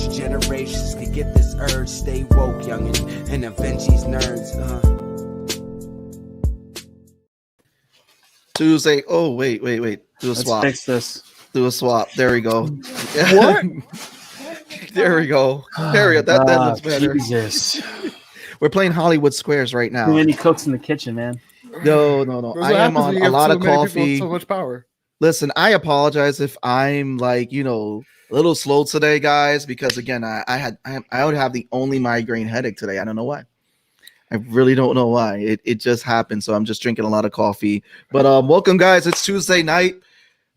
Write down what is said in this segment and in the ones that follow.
future generations could get this urge. Stay woke, youngin', and avenge these nerds. Tuesday. Oh, wait. Do a swap. Let's fix this. Do a swap. There we go. What? There we go. There that looks better. Jesus. We're playing Hollywood Squares right now. Too many cooks in the kitchen, man. No. I am on a lot of coffee. So much power. Listen, I apologize if I'm like, a little slow today, guys, because again, I would have the only migraine headache today. I don't know why. I really don't know why. It just happened. So I'm just drinking a lot of coffee. But welcome, guys. It's Tuesday night.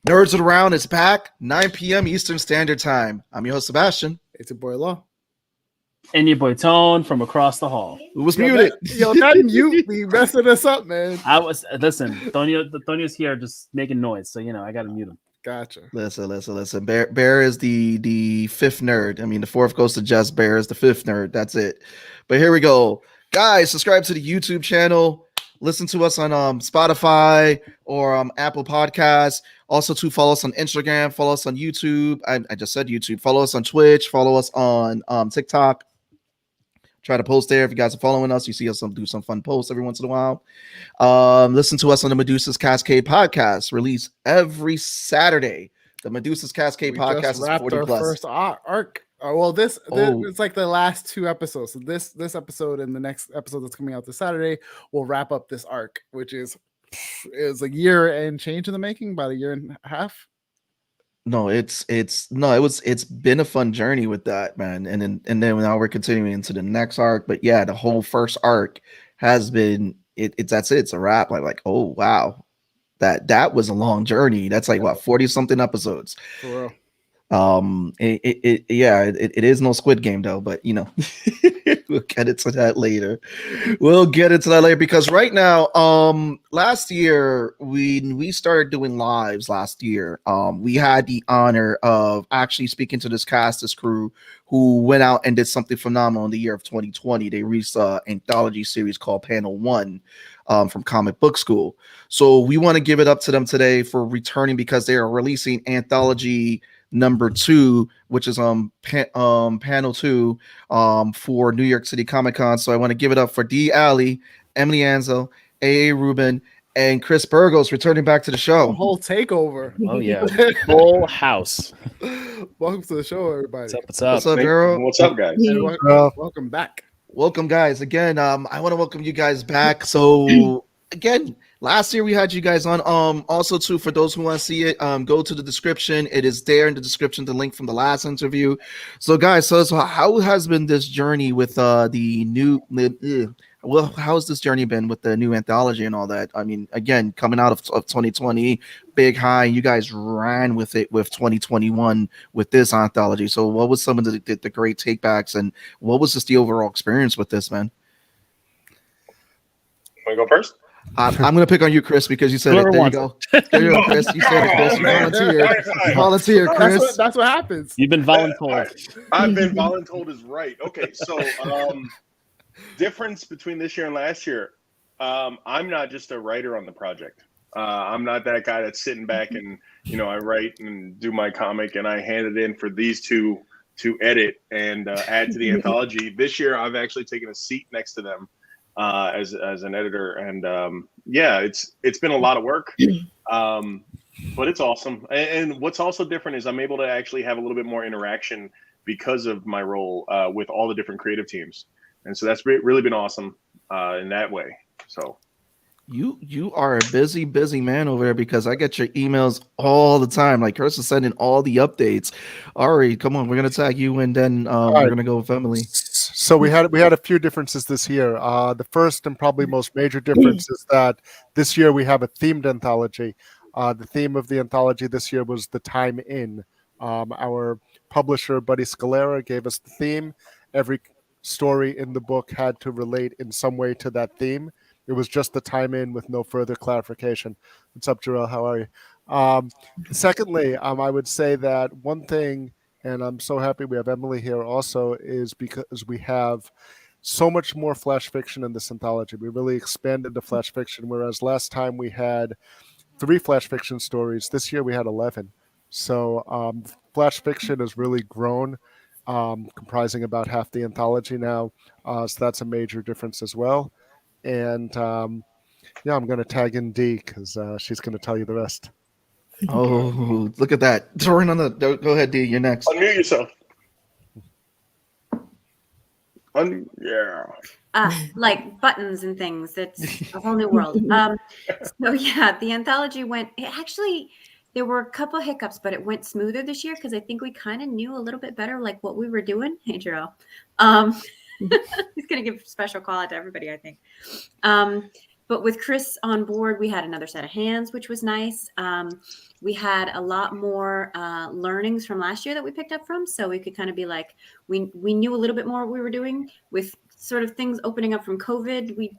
Nerds of the Round is back, 9 p.m. Eastern Standard Time. I'm your host, Sebastian. It's your boy Law. And your boy Tone from across the hall. Who was muted? That mute be messing us up, man. Listen, Tonio's here just making noise, so I gotta mute him. Gotcha. Listen. Bear is the fifth nerd. I mean, the fourth goes to Jess. Bear is the fifth nerd. That's it. But here we go. Guys, subscribe to the YouTube channel. Listen to us on Spotify or Apple Podcasts. Also, to follow us on Instagram, follow us on YouTube. I just said YouTube. Follow us on Twitch. Follow us on TikTok. Try to post there. If you guys are following us, you see us do some fun posts every once in a while. Listen to us on the Medusa's Cascade podcast, released every Saturday. The Medusa's Cascade podcast is 40 our plus. First arc. This it's like the last two episodes. So this episode and the next episode that's coming out this Saturday will wrap up this arc, which is a year and change in the making, about a year and a half. No, it's been a fun journey with that, man. And then now we're continuing into the next arc. But yeah, the whole first arc has been that's it. It's a wrap. Like, oh wow. That was a long journey. That's like what, 40 something episodes. For real. It is no Squid Game though, but we'll get into that later. Because right now, last year we started doing lives last year. We had the honor of actually speaking to this crew who went out and did something phenomenal in the year of 2020. They released an anthology series called Panel One from Comic Book School. So we want to give it up to them today for returning, because they are releasing anthology number 2, which is panel 2 for New York City Comic Con. So I want to give it up for D. Alley, Emily Ansell, A. Rubin, and Kris Burgos returning back to the show. The whole takeover. Oh yeah, full house. Welcome to the show, everybody. What's up? What's up, Vero? What's up, guys? Welcome back. Welcome, guys. Again, I want to welcome you guys back. So again, last year we had you guys on. Also, too, for those who want to see it, go to the description. It is there in the description, the link from the last interview. So, guys, so how has been this journey with the new? Well, how's this journey been with the new anthology and all that? I mean, again, coming out of 2020, big high. You guys ran with it with 2021 with this anthology. So, what was some of the great takebacks, and what was just the overall experience with this, man? Want to go first? I'm going to pick on you, Kris, because you said it. There you go. There you go, Kris. You said it, Kris. You volunteered. You volunteered, Kris. That's what happens. You've been voluntold. I've been voluntold is right. Okay, so difference between this year and last year. I'm not just a writer on the project. I'm not that guy that's sitting back and, I write and do my comic and I hand it in for these two to edit and add to the anthology. This year, I've actually taken a seat next to them. As an editor, and it's been a lot of work, but it's awesome. And what's also different is I'm able to actually have a little bit more interaction because of my role with all the different creative teams, and so that's really been awesome in that way. So you are a busy man over there, because I get your emails all the time. Like, Kris is sending all the updates. Ari, come on, we're gonna tag you, and then we're gonna go with Emily. So we had a few differences this year. The first and probably most major difference is that this year we have a themed anthology. The theme of the anthology this year was the time in. Our publisher, Buddy Scalera, gave us the theme. Every story in the book had to relate in some way to that theme. It was just the time in with no further clarification. What's up, Jarrell? How are you? Secondly, I would say that one thing, and I'm so happy we have Emily here also, is because we have so much more flash fiction in this anthology. We really expanded the flash fiction, whereas last time we had 3 flash fiction stories. This year we had 11. So flash fiction has really grown. comprising about half the anthology now. So that's a major difference as well. And yeah, I'm going to tag in D because she's going to tell you the rest. Oh, look at that. Touring on the. Go ahead, D. You're next. Unmute yourself. Yeah. Like buttons and things. It's a whole new world. So yeah, the anthology went. Actually, there were a couple hiccups, but it went smoother this year because I think we kind of knew a little bit better like what we were doing. Hey, Jarrell. He's gonna give a special call out to everybody, I think. But with Kris on board, we had another set of hands, which was nice. We had a lot more learnings from last year that we picked up from, so we could kind of be like, we knew a little bit more what we were doing with sort of things opening up from COVID. We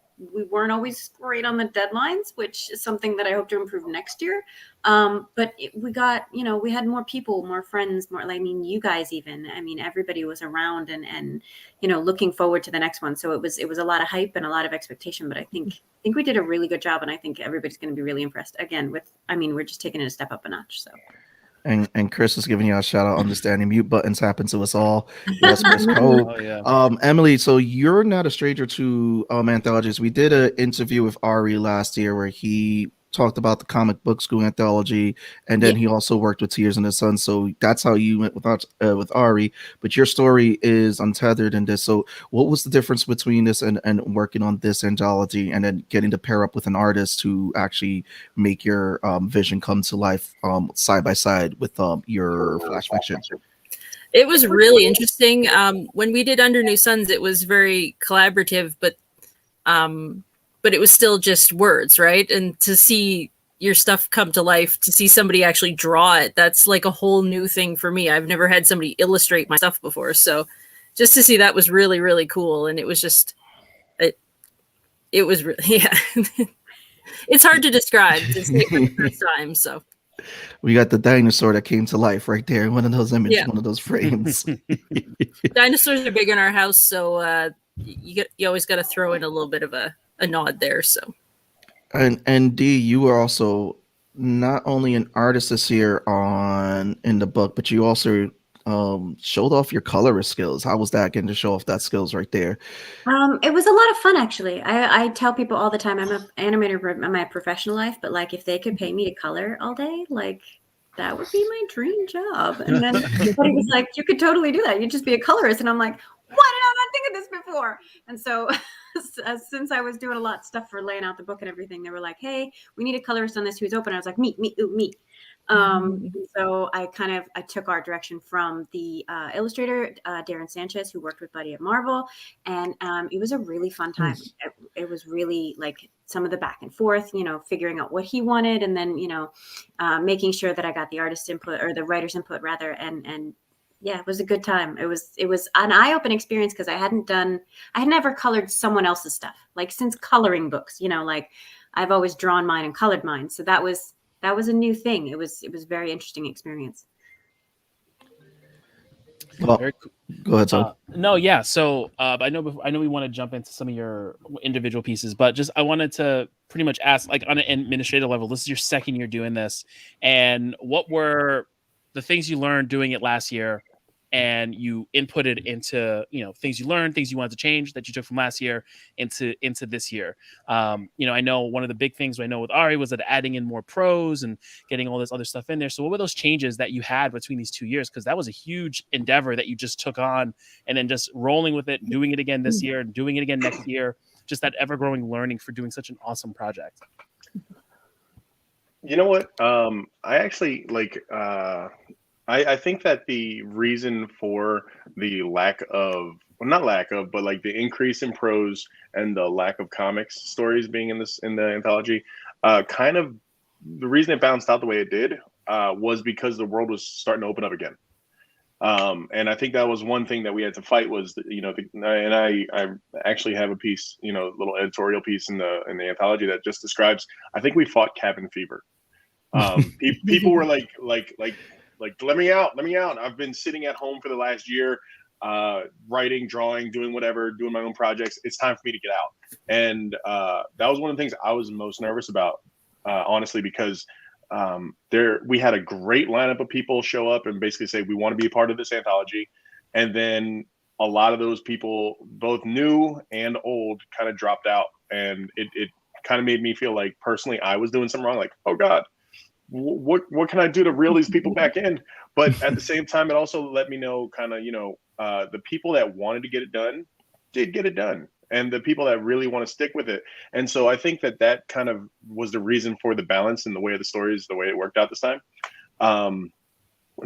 weren't always great on the deadlines, which is something that I hope to improve next year. But we got, we had more people, more friends, more, I mean, you guys even. I mean, everybody was around and looking forward to the next one. So it was a lot of hype and a lot of expectation. But I think we did a really good job, and I think everybody's going to be really impressed. Again, we're just taking it a step up a notch. So. And Kris is giving you a shout out. Understanding mute buttons happen to us all. Yes, Miss Cole. Oh, yeah. Emily, so you're not a stranger to anthologies. We did an interview with Ari last year where he talked about the comic book school anthology, and then he also worked with Tears in the Sun. So that's how you went with Ari. But your story is untethered in this. So what was the difference between this and working on this anthology, and then getting to pair up with an artist to actually make your vision come to life side by side with your flash fiction? It was really interesting. When we did Under New Suns, it was very collaborative, but it was still just words, right? And to see your stuff come to life, to see somebody actually draw it, that's like a whole new thing for me. I've never had somebody illustrate my stuff before. So just to see that was really, really cool. And it was just, it was really, yeah. It's hard to describe to see it for the first time, so. We got the dinosaur that came to life right there in one of those images, one of those frames. Dinosaurs are big in our house, so you always got to throw in a little bit of a nod there. So, and D, you were also not only an artist this year in the book, but you also showed off your colorist skills. How was that, getting to show off that skills right there? It was a lot of fun, actually. I tell people all the time, I'm an animator in my professional life, but like if they could pay me to color all day, like that would be my dream job. And then everybody was like, you could totally do that. You'd just be a colorist. And I'm like, why did I not think of this before? And so since I was doing a lot of stuff for laying out the book and everything, they were like, hey, we need a colorist on this who's open. I was like, me. So I took art direction from the illustrator, Darren Sanchez, who worked with Buddy at Marvel. And it was a really fun time. It was really like some of the back and forth, figuring out what he wanted. And then, making sure that I got the artist's input, or the writer's input rather. And yeah, it was a good time. It was an eye-opening experience because I had never colored someone else's stuff, like since coloring books, like I've always drawn mine and colored mine. So that was a new thing. It was a very interesting experience. Well, go ahead, Tom. No, yeah. So I know we want to jump into some of your individual pieces, but just I wanted to pretty much ask, like on an administrative level, this is your second year doing this, and what were the things you learned doing it last year, and you inputted into things you learned, things you wanted to change that you took from last year into this year. I know one of the big things I know with Ari was that adding in more prose and getting all this other stuff in there. So what were those changes that you had between these 2 years? Because that was a huge endeavor that you just took on, and then just rolling with it, doing it again this year, doing it again next year, just that ever-growing learning for doing such an awesome project. You know what? I actually I think that the reason for the the increase in prose and the lack of comics stories being in the anthology, kind of the reason it bounced out the way it did was because the world was starting to open up again. And I think that was one thing that we had to fight was, and I actually have a piece, little editorial piece in the anthology that just describes, I think we fought cabin fever. People were like, let me out. I've been sitting at home for the last year, writing, drawing, doing whatever, doing my own projects. It's time for me to get out. And that was one of the things I was most nervous about, honestly, because we had a great lineup of people show up and basically say, we want to be a part of this anthology. and then a lot of those people, both new and old, kind of dropped out, and it kind of made me feel like personally I was doing something wrong. Like, oh God, what can I do to reel these people back in? But at the same time, it also let me know kind of, the people that wanted to get it done did get it done, and the people that really want to stick with it. And so I think that kind of was the reason for the balance and the way of the stories, the way it worked out this time.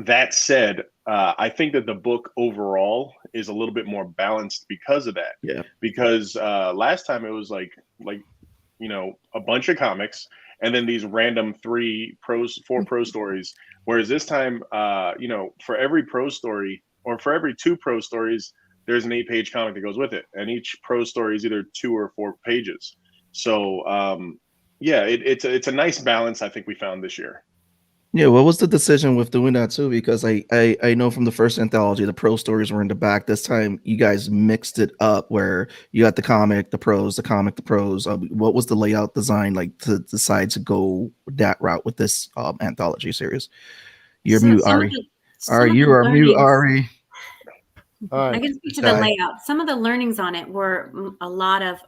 That said, I think that the book overall is a little bit more balanced because of that. Yeah. Because last time it was like a bunch of comics and then these random 4 prose stories. Whereas this time, for every prose story or for every 2 prose stories, there's an 8-page comic that goes with it, and each prose story is either 2 or 4 pages. So it's a nice balance I think we found this year. Yeah, what was the decision with doing that too? Because I know from the first anthology, the prose stories were in the back. This time, you guys mixed it up where you got the comic, the prose, the comic, the prose. What was the layout design like to decide to go that route with this anthology series? You're mute, Ari. Ari, you are mute, Ari. I can speak to the layout. Some of the learnings on it were a lot of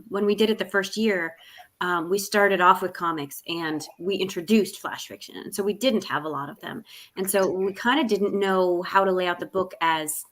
when we did it the first year. We started off with comics and we introduced flash fiction. And so we didn't have a lot of them. And so we kind of didn't know how to lay out the book as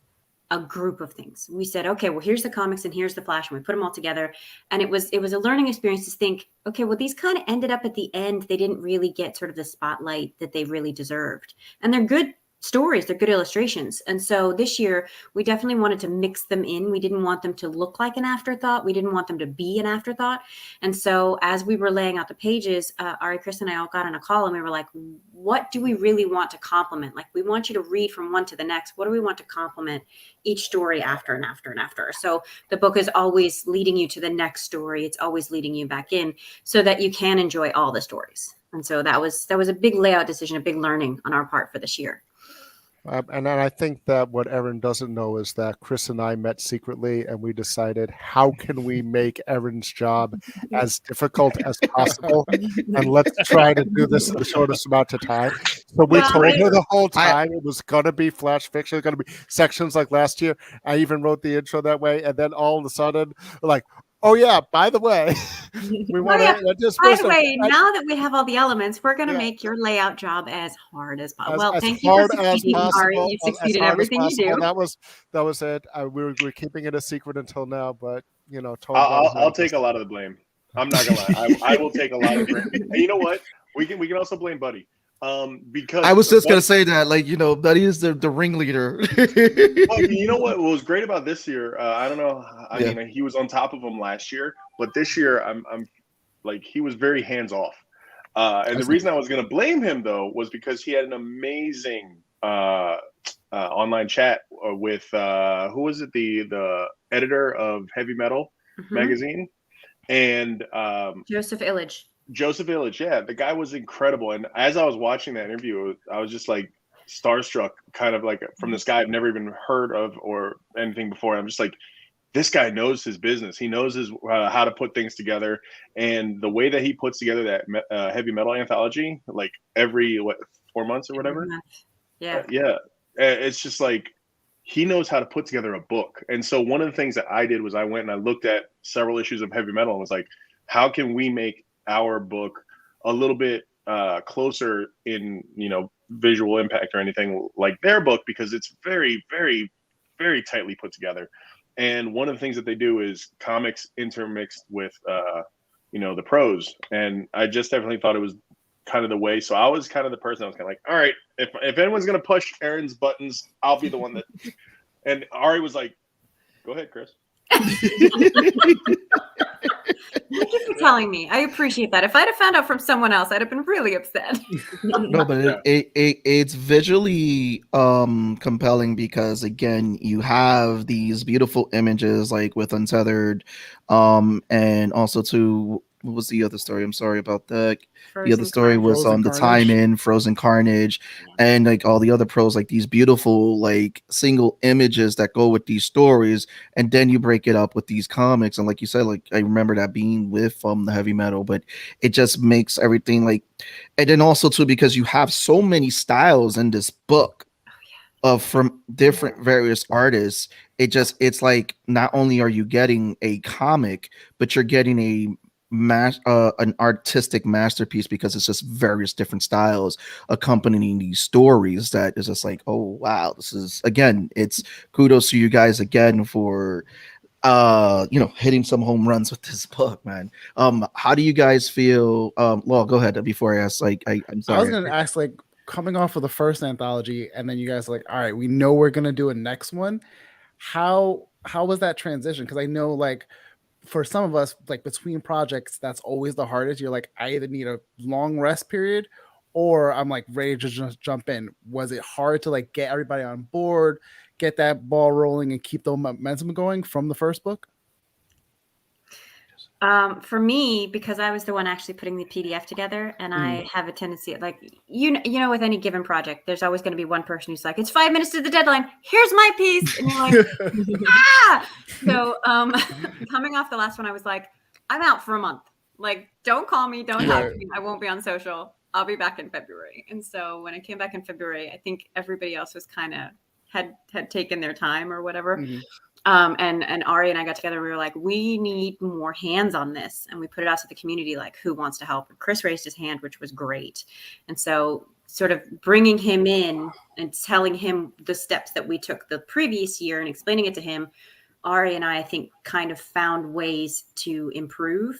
a group of things. We said, okay, well, here's the comics and here's the flash. And we put them all together. And it was a learning experience to think, okay, well, these kind of ended up at the end. They didn't really get sort of the spotlight that they really deserved. And they're good stories, they're good illustrations. And so this year we definitely wanted to mix them in. We didn't want them to look like an afterthought. We didn't want them to be an afterthought. And so as we were laying out the pages, Ari, Kris, and I all got on a call and we were like, what do we really want to complement? Like, we want you to read from one to the next. What do we want to complement each story after and after and after? So the book is always leading you to the next story. It's always leading you back in so that you can enjoy all the stories. And so that was a big layout decision, a big learning on our part for this year. And I think that what Erin doesn't know is that Kris and I met secretly and we decided, how can we make Erin's job as difficult as possible? And let's try to do this in the shortest amount of time. So we told her the whole time it was going to be flash fiction, going to be sections like last year. I even wrote the intro that way. And then all of a sudden, like, oh yeah, by the way, we want to. By the way, now that we have all the elements, we're going to make your layout job as hard as possible. Well, thank you for succeeding, Ari. You succeeded in everything you do. That was it. We're keeping it a secret until now, but I'll take a lot of the blame. I'm not gonna lie. I will take a lot of blame. And you know what? We can also blame Buddy. Because I was just gonna say that, Buddy is the ringleader. Well, you know what was great about this year? I don't know. I mean, he was on top of him last year, but this year, I'm like, he was very hands off. And the reason I was gonna blame him though was because he had an amazing online chat with who was it? The editor of Heavy Metal magazine, and Joseph Illidge. Joseph Illidge, yeah, the guy was incredible. And as I was watching that interview, I was just like starstruck, kind of like from this guy I've never even heard of or anything before. I'm just like, this guy knows his business. He knows his how to put things together, and the way that he puts together that heavy metal anthology, like every 4 months or whatever. Yeah, it's just like he knows how to put together a book. And so one of the things that I did was I went and I looked at several issues of Heavy Metal and was like, how can we make our book a little bit closer in visual impact or anything like their book, because it's very, very, very tightly put together. And one of the things that they do is comics intermixed with the prose, and I just definitely thought it was kind of the way. So I was kind of the person that was kind of like, all right, if anyone's gonna push Erin's buttons, I'll be the one that. And Ari was like, go ahead, Kris. Thank you for telling me. I appreciate that. If I'd have found out from someone else, I'd have been really upset. No, but it's visually compelling because, again, you have these beautiful images like with Untethered, and also too, what was the other story? I'm sorry about that. The other story was the time in Frozen Carnage, and like all the other pros, like these beautiful like single images that go with these stories, and then you break it up with these comics. And like you said, like I remember that being with the Heavy Metal, but it just makes everything like, and then also too because you have so many styles in this book. from different various artists. It's like not only are you getting a comic, but you're getting an artistic masterpiece, because it's just various different styles accompanying these stories. That is just like, oh wow, this is, again, it's kudos to you guys again for hitting some home runs with this book, man. How do you guys feel? Well, go ahead before I ask. I'm sorry. I was gonna ask, like, coming off of the first anthology, and then you guys are like, all right, we know we're gonna do a next one. How was that transition? Because I know, like, for some of us, like, between projects, that's always the hardest. You're like, I either need a long rest period, or I'm like ready to just jump in. Was it hard to, like, get everybody on board, get that ball rolling, and keep the momentum going from the first book? For me, because I was the one actually putting the PDF together, and I have a tendency, like, with any given project, there's always going to be one person who's like, it's 5 minutes to the deadline, here's my piece, and you're like, ah. So coming off the last one, I was like, I'm out for a month. Like, don't call me, don't talk to me. I won't be on social. I'll be back in February. And so when I came back in February, I think everybody else was kind of had taken their time or whatever. And Ari and I got together. We were like, we need more hands on this. And we put it out to the community, like, who wants to help? And Kris raised his hand, which was great. And so sort of bringing him in and telling him the steps that we took the previous year and explaining it to him, Ari and I think, kind of found ways to improve.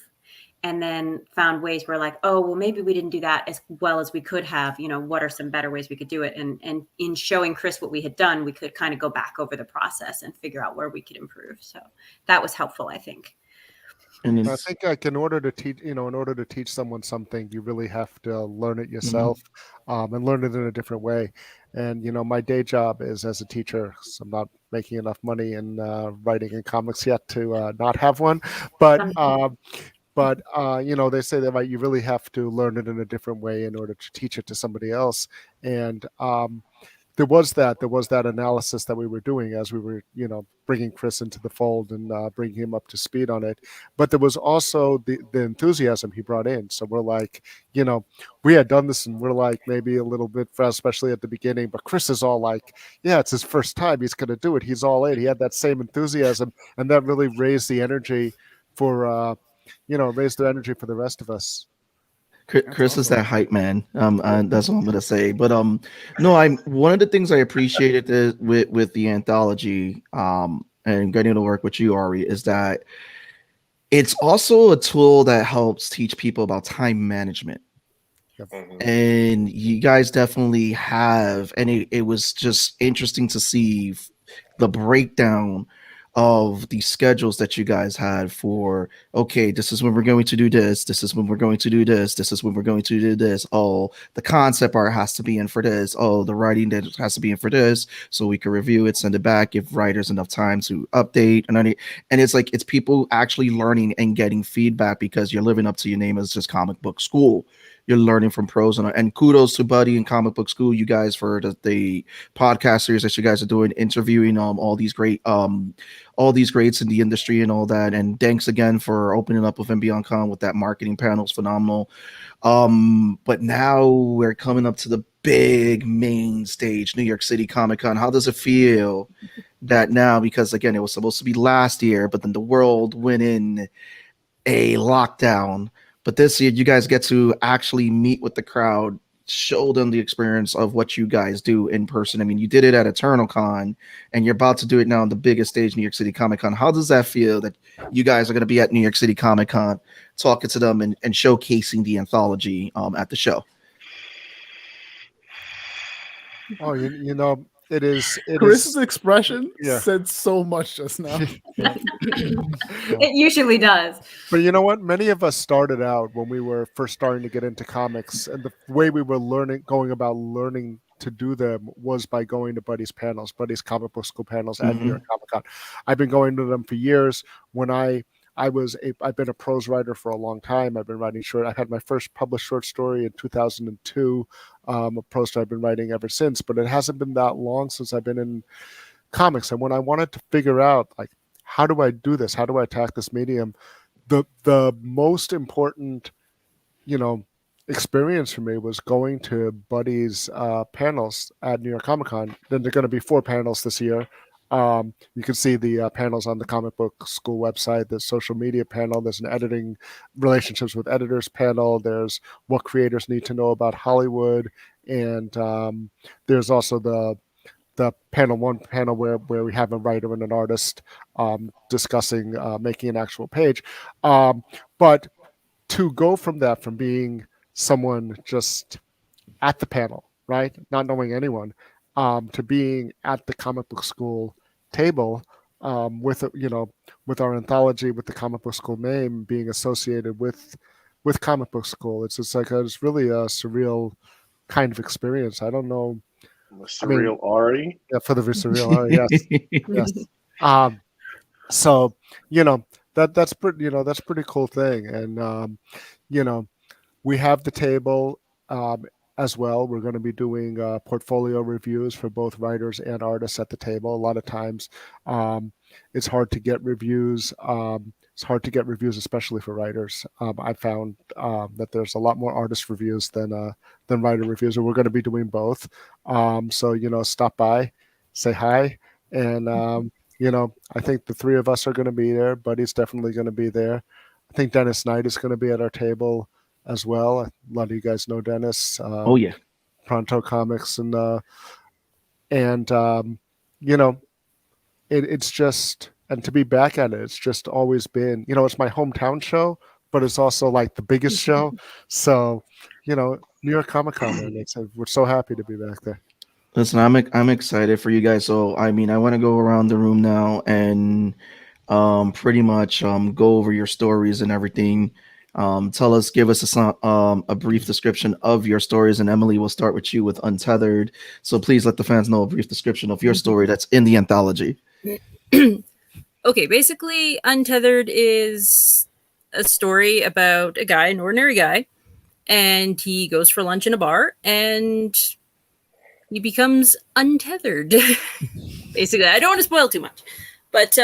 And then found ways where, like, oh, well, maybe we didn't do that as well as we could have. What are some better ways we could do it? And in showing Kris what we had done, we could kind of go back over the process and figure out where we could improve. So that was helpful, I think. And I think, like, in order to teach someone something, you really have to learn it yourself, and learn it in a different way. And my day job is as a teacher, so I'm not making enough money in writing in comics yet to not have one, but. But they say that, right, you really have to learn it in a different way in order to teach it to somebody else. And there was that analysis that we were doing as we were, bringing Kris into the fold and bringing him up to speed on it. But there was also the enthusiasm he brought in. So we're like, we had done this, and we're like maybe a little bit, especially at the beginning. But Kris is all like, yeah, it's his first time. He's going to do it. He's all in. He had that same enthusiasm, and that really raised the energy for. Raise the energy for the rest of us. Kris is that hype man. That's all I'm gonna say. But no, I'm one of the things I appreciated with the anthology, and getting to work with you, Ari, is that it's also a tool that helps teach people about time management. And you guys definitely have, and it was just interesting to see the breakdown of the schedules that you guys had for, okay, this is when we're going to do this, this is when we're going to do this, this is when we're going to do this. Oh, the concept art has to be in for this. Oh, the writing that has to be in for this, so we can review it, send it back, give writers enough time to update. And it's like, it's people actually learning and getting feedback, because you're living up to your name as just comic book school. You're learning from pros, and kudos to Buddy and Comic Book School, you guys, for the podcast series that you guys are doing, interviewing all these greats in the industry and all that. And thanks again for opening up with Beyond Con with that marketing panel. It's phenomenal. But now we're coming up to the big main stage, New York City Comic Con. How does it feel that now, because again, it was supposed to be last year, but then the world went in a lockdown. But this year, you guys get to actually meet with the crowd, show them the experience of what you guys do in person. I mean, you did it at Eternal Con, and you're about to do it now on the biggest stage, New York City Comic Con. How does that feel that you guys are going to be at New York City Comic Con, talking to them and showcasing the anthology at the show? Oh, it is. Kris's expression said so much just now. It usually does. But you know what? Many of us started out when we were first starting to get into comics, and the way we were going about learning to do them was by going to Buddy's panels, Buddy's Comic Book School panels at New York Comic Con. I've been going to them for years. When I've been a prose writer for a long time. I've been writing short. I had my first published short story in 2002. A prose story I've been writing ever since, but it hasn't been that long since I've been in comics. And when I wanted to figure out, like, how do I do this? How do I attack this medium? The most important, experience for me was going to Buddy's panels at New York Comic Con. Then there are going to be 4 panels this year. You can see the panels on the Comic Book School website. There's social media panel. There's an editing relationships with editors panel. There's what creators need to know about Hollywood, and there's also the panel 1 panel where we have a writer and an artist discussing making an actual page. But to go from that, from being someone just at the panel, right, not knowing anyone, to being at the comic book school table with our anthology, with the comic book school name being associated with comic book school, it's really a surreal kind of experience. I don't know. Surreal Ari? Yeah, for the surreal Ari, yes. Yes. So, that's pretty cool thing. And, we have the table as well. We're going to be doing portfolio reviews for both writers and artists at the table. A lot of times it's hard to get reviews. It's hard to get reviews, especially for writers. I found that there's a lot more artist reviews than writer reviews, and we're going to be doing both. So, stop by, say hi, and I think the 3 of us are going to be there. Buddy's definitely going to be there. I think Dennis Knight is going to be at our table as well. A lot of you guys know Dennis. Oh yeah, Pronto Comics, and it's just, and to be back at it, it's just always been, it's my hometown show, but it's also like the biggest show. So, New York Comic Con, and we're so happy to be back there. Listen, I'm excited for you guys. So I want to go around the room now and pretty much go over your stories and everything. Give us a brief description of your stories, and Emily, will start with you with Untethered. So please let the fans know a brief description of your story that's in the anthology. Okay, basically, Untethered is a story about a guy, an ordinary guy, and he goes for lunch in a bar, and he becomes untethered. Basically, I don't want to spoil too much, but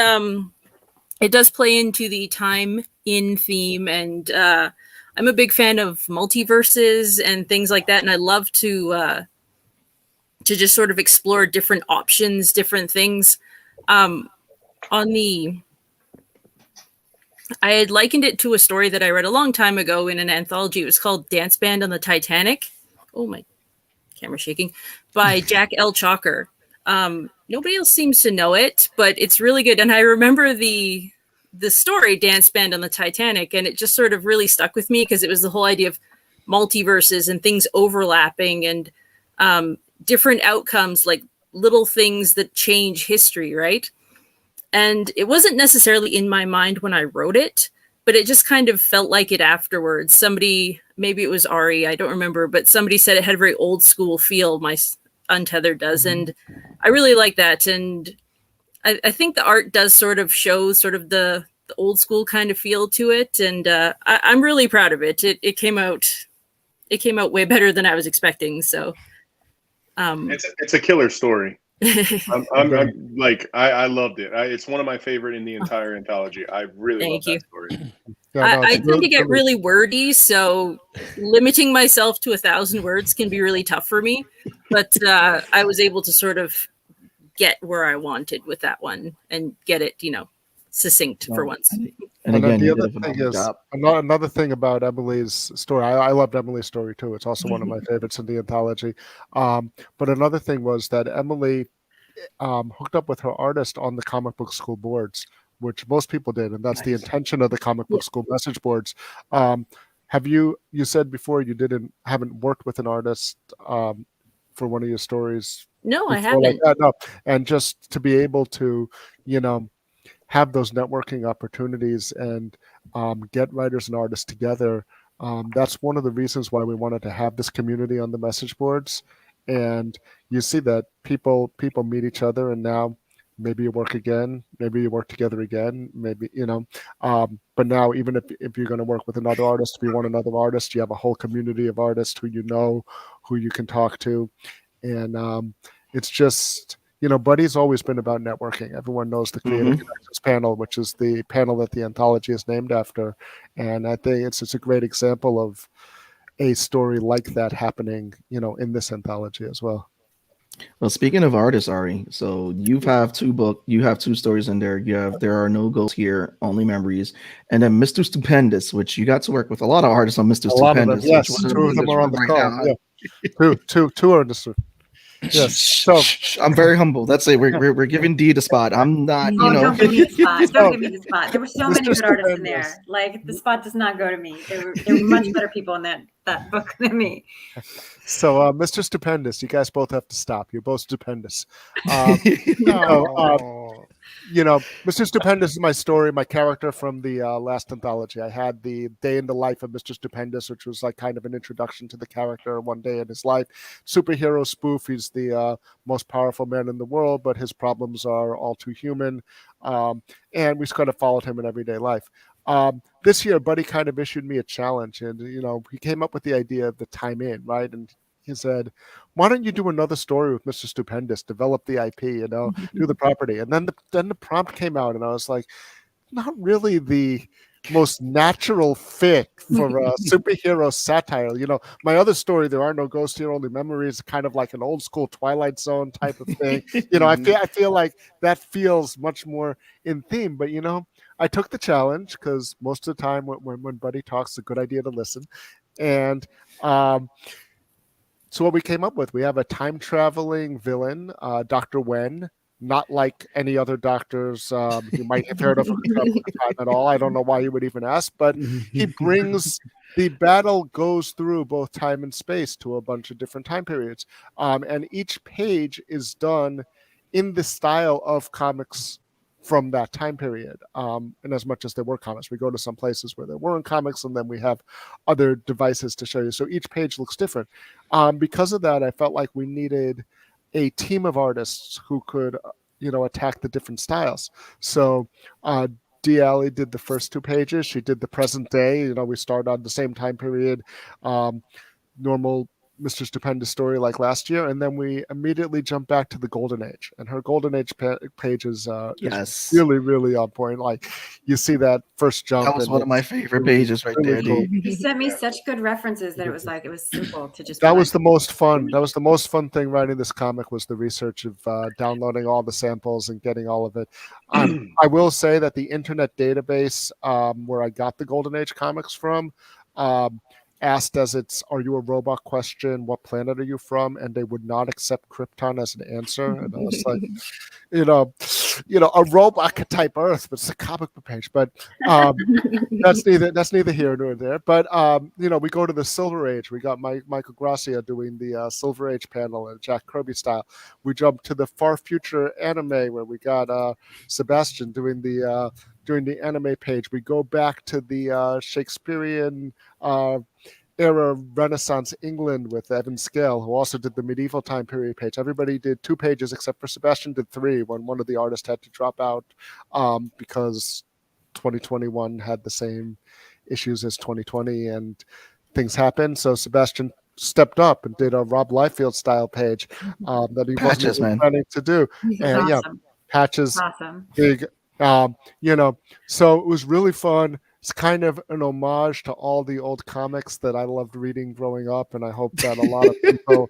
it does play into the time in theme, and I'm a big fan of multiverses and things like that, and I love to just sort of explore different options, different things. I had likened it to a story that I read a long time ago in an anthology. It was called Dance Band on the Titanic. Oh, my camera's shaking. By Jack L. Chalker. Nobody else seems to know it, but it's really good. And I remember the story Dance Band on the Titanic, and it just sort of really stuck with me because it was the whole idea of multiverses and things overlapping and different outcomes, like little things that change history, right? And it wasn't necessarily in my mind when I wrote it, but it just kind of felt like it afterwards. Somebody, maybe it was Ari, I don't remember, but somebody said it had a very old school feel, my Untethered does. And I really like that. And I think the art does sort of show sort of the old school kind of feel to it. And I'm really proud of it. It came out way better than I was expecting. So it's a killer story. I loved it. It's one of my favorite in the entire anthology. I really love that story. I tend to get really wordy, so limiting myself to 1,000 words can be really tough for me. But I was able to sort of get where I wanted with that one and get it, succinct for once. And again, the other thing is another thing about Emily's story. I loved Emily's story too. It's also one of my favorites in the anthology. But another thing was that Emily hooked up with her artist on the comic book school boards, which most people did, and that's the intention of the comic book school message boards. Have you said before you haven't worked with an artist for one of your stories? No, I haven't. Like that? No, and just to be able to, have those networking opportunities and get writers and artists together. That's one of the reasons why we wanted to have this community on the message boards. And you see that people meet each other, and now maybe you work again, maybe you work together again, maybe, but now even if you're going to work with another artist, if you want another artist, you have a whole community of artists who you can talk to. And it's just, Buddy's always been about networking. Everyone knows the Creative Connections panel, which is the panel that the anthology is named after. And I think it's a great example of a story like that happening, in this anthology as well. Well, speaking of artists, Ari, so you have two stories in there. You have There Are No Ghosts Here, Only Memories, and then Mr. Stupendous, which you got to work with a lot of artists on Mr. A lot of them, Stupendous. yes. Which Two of them are on the right call. now. Yeah. Two are in the yes. So I'm very humble. That's it. We're giving D the spot. I'm not, Don't give me the spot. Don't give me the spot. There were so many good artists in there. Like the spot does not go to me. There were much better people in that book than me. So, Mr. Stupendous, you guys both have to stop. You're both stupendous. Mr. Stupendous is my story, my character from the last anthology. I had the day in the life of Mr. Stupendous, which was like kind of an introduction to the character, one day in his life. Superhero spoof. He's the most powerful man in the world, but his problems are all too human. And we kind of followed him in everyday life. This year, Buddy kind of issued me a challenge, and he came up with the idea of the time in, right? And he said, "Why don't you do another story with Mr. Stupendous? Develop the IP, do the property." And then the prompt came out, and I was like, not really the most natural fit for a superhero satire. My other story, There Are No Ghosts Here, Only Memories, kind of like an old school Twilight Zone type of thing. I feel like that feels much more in theme, but I took the challenge because most of the time when Buddy talks, it's a good idea to listen. And so what we came up with, we have a time-traveling villain, Dr. Wen, not like any other doctors you might have heard of who can travel through time at all. I don't know why you would even ask, but he brings the battle goes through both time and space to a bunch of different time periods. And each page is done in the style of comics from that time period. And as much as there were comics, we go to some places where there weren't comics, and then we have other devices to show you. So each page looks different. Because of that, I felt like we needed a team of artists who could, attack the different styles. So D. Alley did the first 2 pages. She did the present day. We start on the same time period, normal Mr. Stupendous story like last year, and then we immediately jump back to the Golden Age, and her Golden Age page is really, really on point. Like you see that first jump. That was one of my favorite pages right there. Cool. You sent me such good references that it was simple to just. That was the most fun. That was the most fun thing writing this comic, was the research of downloading all the samples and getting all of it. I will say that the internet database where I got the Golden Age comics from asked as its "Are you a robot?" question, "What planet are you from?" and they would not accept Krypton as an answer. And I was like, a robot could type Earth, but it's a comic book page. But that's neither here nor there. But we go to the Silver Age. We got Michael Gracia doing the Silver Age panel in Jack Kirby style. We jump to the Far Future anime where we got Sebastian doing the anime page. We go back to the Shakespearean era Renaissance England with Evan Scale, who also did the medieval time period page. Everybody did 2 pages except for Sebastian did 3 when one of the artists had to drop out because 2021 had the same issues as 2020 and things happened. So Sebastian stepped up and did a Rob Liefeld style page that he wasn't planning to do. And awesome. Patches, awesome. Big. So it was really fun. It's kind of an homage to all the old comics that I loved reading growing up, and I hope that a lot of people.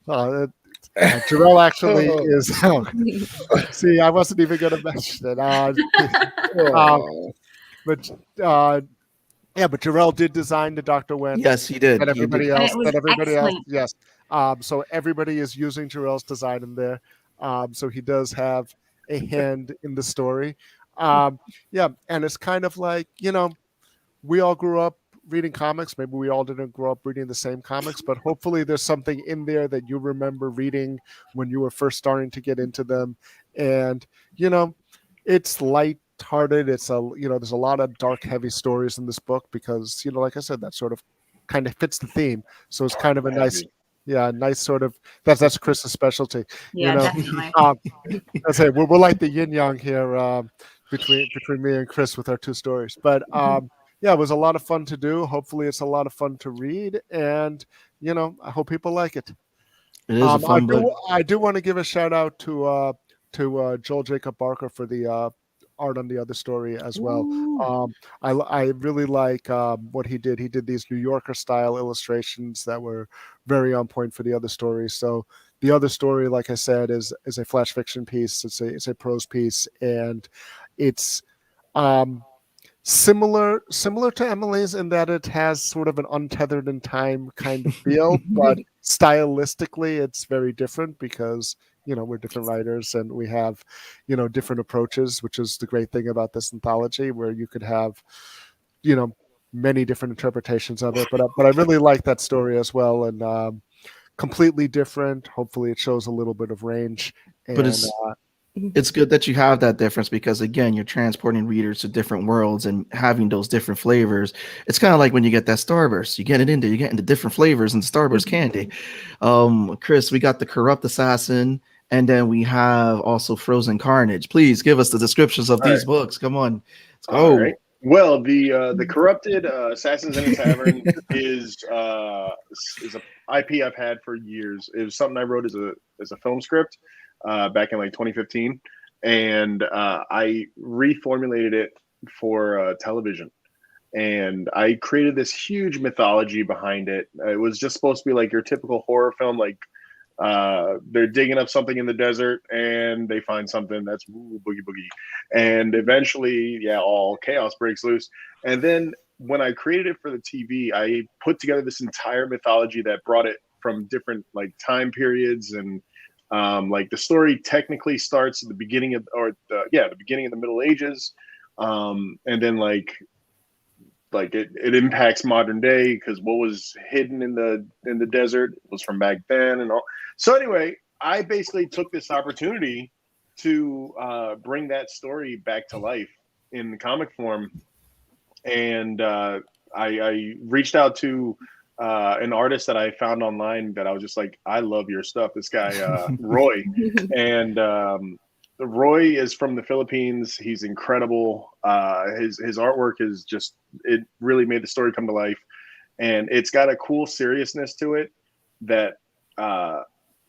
Jarrell actually is. See, I wasn't even going to mention it. But Jarrell did design the Dr. Wen. Yes, he did. And everybody else. Excellent. Yes. So everybody is using Jarrell's design in there. So he does have a hand in the story. And it's kind of like, we all grew up reading comics. Maybe we all didn't grow up reading the same comics, but hopefully there's something in there that you remember reading when you were first starting to get into them. And, it's light-hearted. It's there's a lot of dark, heavy stories in this book because, like I said, that sort of kind of fits the theme. So it's kind of a nice sort of that's Kris's specialty. Yeah, definitely. I say we're like the yin yang here between me and Kris with our 2 stories. But it was a lot of fun to do. Hopefully, it's a lot of fun to read, and I hope people like it. It is a fun book. I do want to give a shout out to Joel Jacob Barker for the art on the other story as well. I really like what he did. He did these New Yorker style illustrations that were very on point for the other story. So the other story, like I said, is a flash fiction piece. It's a prose piece, and it's similar to Emily's in that it has sort of an untethered in time kind of feel, but stylistically it's very different because we're different writers and we have different approaches, which is the great thing about this anthology, where you could have many different interpretations of it. But I really like that story as well, and completely different. Hopefully it shows a little bit of range, But it's good that you have that difference, because again, you're transporting readers to different worlds and having those different flavors. It's kind of like when you get that Starburst, you get it in there, you get into different flavors in the Starburst candy. Kris, we got the Corrupt Assassin, and then we have also Frozen Carnage. Please give us the descriptions of these books. Come on, let's go. All right. Well, the Corrupted Assassins in a Tavern is a IP I've had for years. It was something I wrote as a film script back in like 2015, and I reformulated it for television. And I created this huge mythology behind it. It was just supposed to be like your typical horror film, like they're digging up something in the desert and they find something that's boogie boogie, and eventually all chaos breaks loose. And then when I created it for the TV, I put together this entire mythology that brought it from different like time periods, and like the story technically starts at the beginning of the beginning of the Middle Ages, and then like it impacts modern day, because what was hidden in the desert was from back then and all. So anyway, I basically took this opportunity to bring that story back to life in the comic form, and I reached out to an artist that I found online that I was just like, I love your stuff. This guy Roy, and Roy is from the Philippines. He's incredible. His artwork is just, it really made the story come to life, and it's got a cool seriousness to it that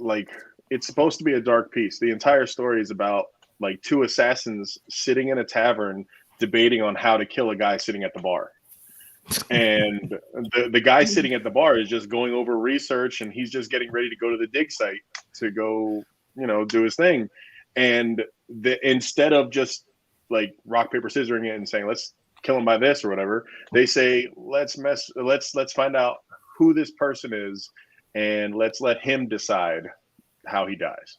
like it's supposed to be a dark piece. The entire story is about like two assassins sitting in a tavern debating on how to kill a guy sitting at the bar. And the guy sitting at the bar is just going over research, and he's just getting ready to go to the dig site to go, do his thing. And instead of just like rock, paper, scissoring it and saying, let's kill him by this or whatever, they say, let's find out who this person is, and let's let him decide how he dies.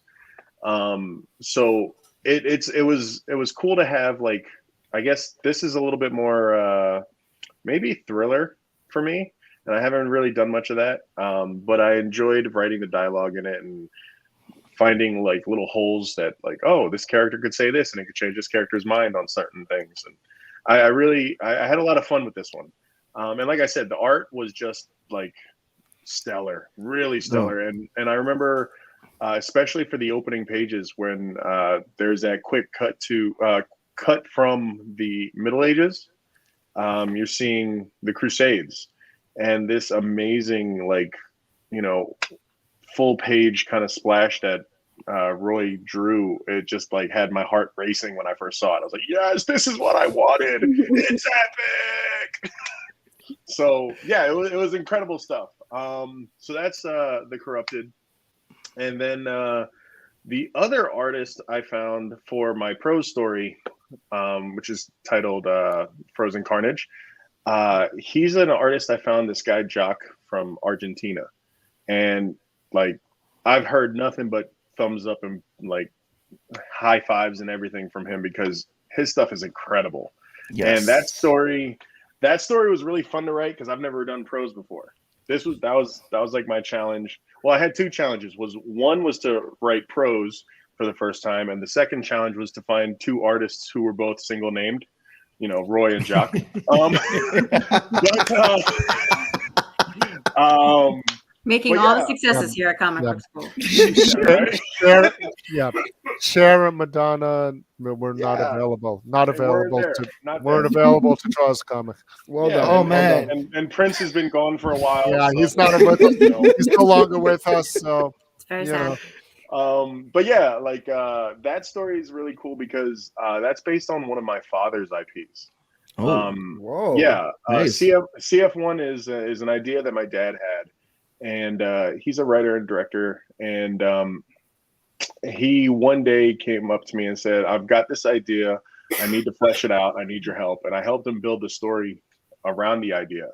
So it was cool to have, like, I guess this is a little bit more maybe thriller for me, and I haven't really done much of that. But I enjoyed writing the dialogue in it and finding like little holes that, like, oh, this character could say this and it could change this character's mind on certain things. And I had a lot of fun with this one. And like I said, the art was just like stellar, really stellar. And I remember, especially for the opening pages, when there's that quick cut from the Middle Ages, you're seeing the Crusades, and this amazing, like, full page kind of splash that Roy drew. It just like had my heart racing when I first saw it. I was like, yes, this is what I wanted. It's epic. So yeah, it was incredible stuff. So that's the Corrupted. And then the other artist I found for my prose story, which is titled Frozen Carnage. He's an artist I found, this guy Jock from Argentina. And like, I've heard nothing but thumbs up and like high fives and everything from him, because his stuff is incredible. Yes. And that story was really fun to write, because I've never done prose before. That was like my challenge. Well, I had two challenges. One was to write prose for the first time, and the second challenge was to find two artists who were both single named, Roy and Jock. Making all the successes here at Comic Book School. Cher and Madonna were not available. Weren't available to Jaws comic. Well done. Oh man. And Prince has been gone for a while. Yeah, so. He's not with us. He's no longer with us. So it's very sad. But yeah, like that story is really cool because that's based on one of my father's IPs. Whoa. Yeah, nice. CF1 is an idea that my dad had, and he's a writer and director. And he one day came up to me and said, "I've got this idea. I need to flesh it out. I need your help." And I helped him build the story around the idea.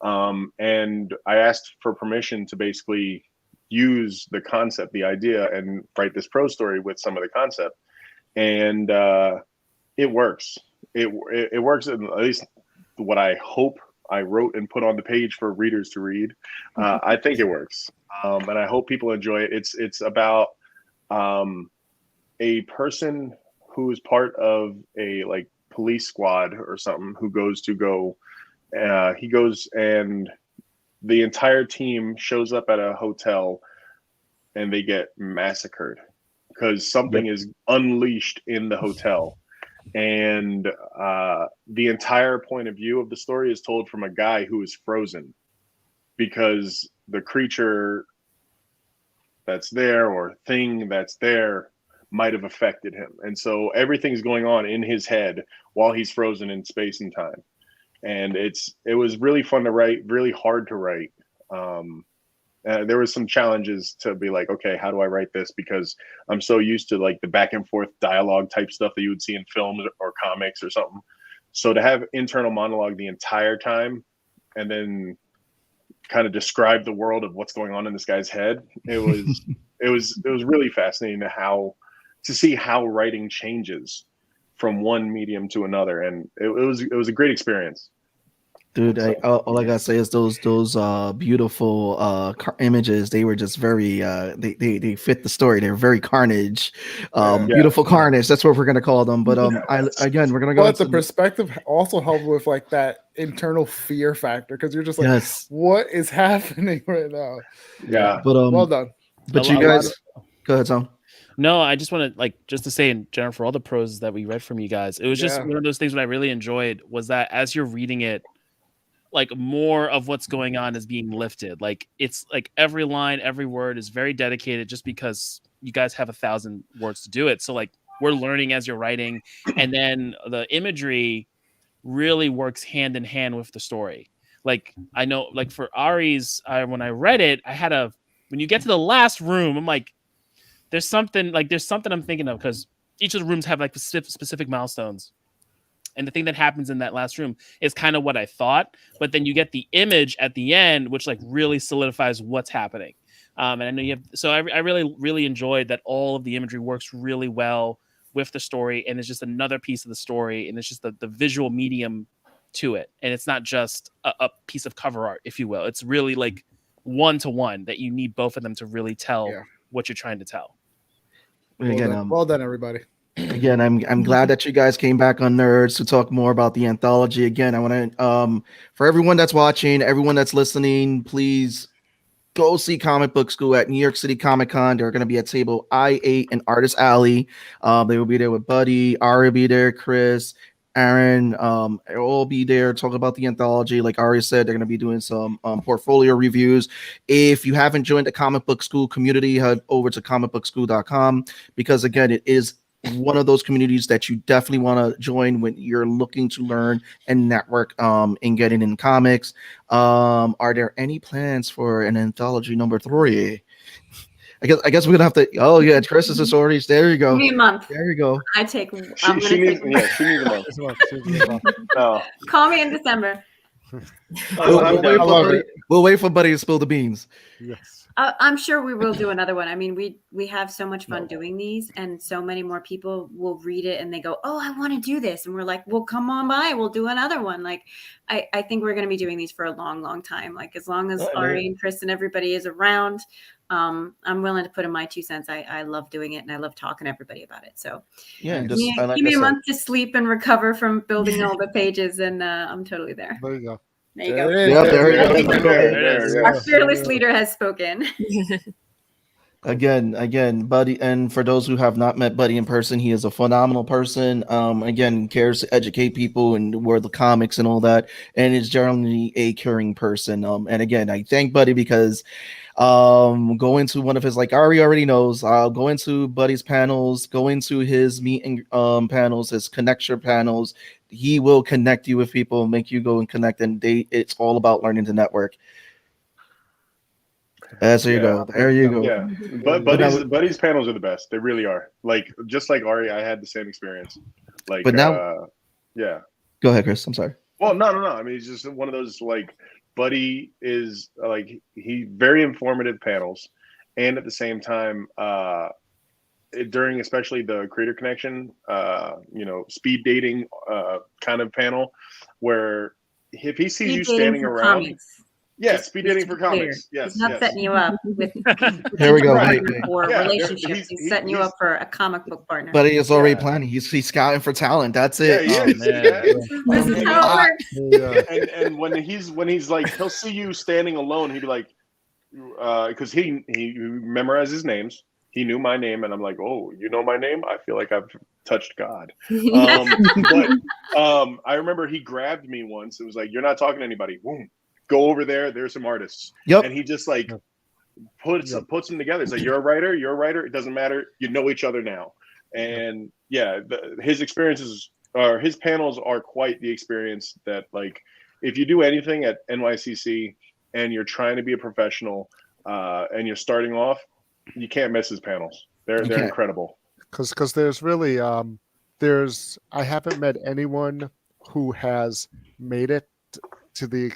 And I asked for permission to basically use the concept, the idea, and write this prose story with some of the concept. And it works. It works, at least what I hope I wrote and put on the page for readers to read. I think it works, and I hope people enjoy it. It's about a person who is part of a like police squad or something who goes he goes and the entire team shows up at a hotel and they get massacred because something is unleashed in the hotel. And the entire point of view of the story is told from a guy who is frozen because the creature that's there or thing that's there might have affected him. And so everything's going on in his head while he's frozen in space and time. And it was really fun to write, really hard to write. There was some challenges to be like, okay, how do I write this? Because I'm so used to like the back and forth dialogue type stuff that you would see in films or comics or something. So to have internal monologue the entire time and then kind of describe the world of what's going on in this guy's head, it was really fascinating to see how writing changes from one medium to another, and it was a great experience. Dude, all I gotta say is those beautiful images. They were just very they fit the story. They're very Carnage, beautiful Carnage. That's what we're gonna call them. But we're gonna go. But the perspective also helped with like that internal fear factor because you're just like, what is happening right now? Yeah, but well done. But you guys, go ahead, Tom. No, I just want to just to say in general for all the prose that we read from you guys, it was just one of those things that I really enjoyed was that as you're reading it, like more of what's going on is being lifted. Like it's like every line, every word is very dedicated just because you guys have 1,000 words to do it. So like we're learning as you're writing, and then the imagery really works hand in hand with the story. Like I know, like for Ari's, when I read it, when you get to the last room, I'm like, there's something I'm thinking of because each of the rooms have like specific milestones. And the thing that happens in that last room is kind of what I thought, but then you get the image at the end, which like really solidifies what's happening. And I know you have, so I really, really enjoyed that all of the imagery works really well with the story. And it's just another piece of the story. And it's just the visual medium to it. And it's not just a piece of cover art, if you will. It's really like one-to-one that you need both of them to really tell what you're trying to tell. Well done, everybody. Again, I'm glad that you guys came back on Nerds to talk more about the anthology. Again, I want to for everyone that's watching, everyone that's listening, please go see Comic Book School at New York City Comic Con. They're going to be at table I-8 and Artist Alley. They will be there with Buddy, Ari will be there, Kris, Aaron, they'll all be there talking about the anthology. Like Ari said, they're going to be doing some portfolio reviews. If you haven't joined the Comic Book School community, head over to comicbookschool.com because again, it is one of those communities that you definitely want to join when you're looking to learn and network in getting in comics. Are there any plans for an anthology number 3? I guess we're gonna have to. Oh yeah, Kris is already. There you go. Give me a month. There you go. I take. She needs a month. No. Call me in December. We'll wait for Buddy to spill the beans. Yes. I'm sure we will do another one. I mean, we have so much fun doing these, and so many more people will read it and they go, "Oh, I want to do this," and we're like, "Well, come on by. We'll do another one." Like, I think we're going to be doing these for a long, long time. Like, as long as Ari and Kris and everybody is around, I'm willing to put in my 2 cents. I love doing it, and I love talking to everybody about it. So, yeah, give me a month to sleep and recover from building all the pages, and I'm totally there. There you go. There you go. Yeah, there you go. Our fearless leader has spoken. Again, Buddy, and for those who have not met Buddy in person, he is a phenomenal person. Again, cares to educate people and where the comics and all that, and is generally a caring person. And again, I thank Buddy because going to one of his, like Ari already knows, I'll go into Buddy's panels, go into his meeting panels, his connection panels. He will connect you with people, make you go and connect, and it's all about learning to network. There you go. There you go. Yeah, but Buddy's panels are the best. They really are. Like, just like Ari, I had the same experience. Like, but now, yeah. Go ahead, Chris. I'm sorry. Well, no. I mean, he's just one of those, like, Buddy is like, he very informative panels, and at the same time, during especially the Creator Connection, speed dating kind of panel, where if he sees you standing around. Comics. Yeah, speed dating for comics. Yes, he's not setting you up with here we go. For relationships. He's setting you up for a comic book partner. But he is already planning. He's scouting for talent. That's it. This is how it works. And when he's like, he'll see you standing alone. He'd be like, because he memorizes names. He knew my name, and I'm like, oh, you know my name? I feel like I've touched God. But I remember he grabbed me once. It was like, you're not talking to anybody. Boom. Go over there. There's some artists. Yep. And he just like puts them together. It's like, you're a writer. It doesn't matter. You know each other now. And yeah, his experiences or his panels are quite the experience that, like, if you do anything at NYCC and you're trying to be a professional and you're starting off, you can't miss his panels. They're incredible. Because there's really I haven't met anyone who has made it to the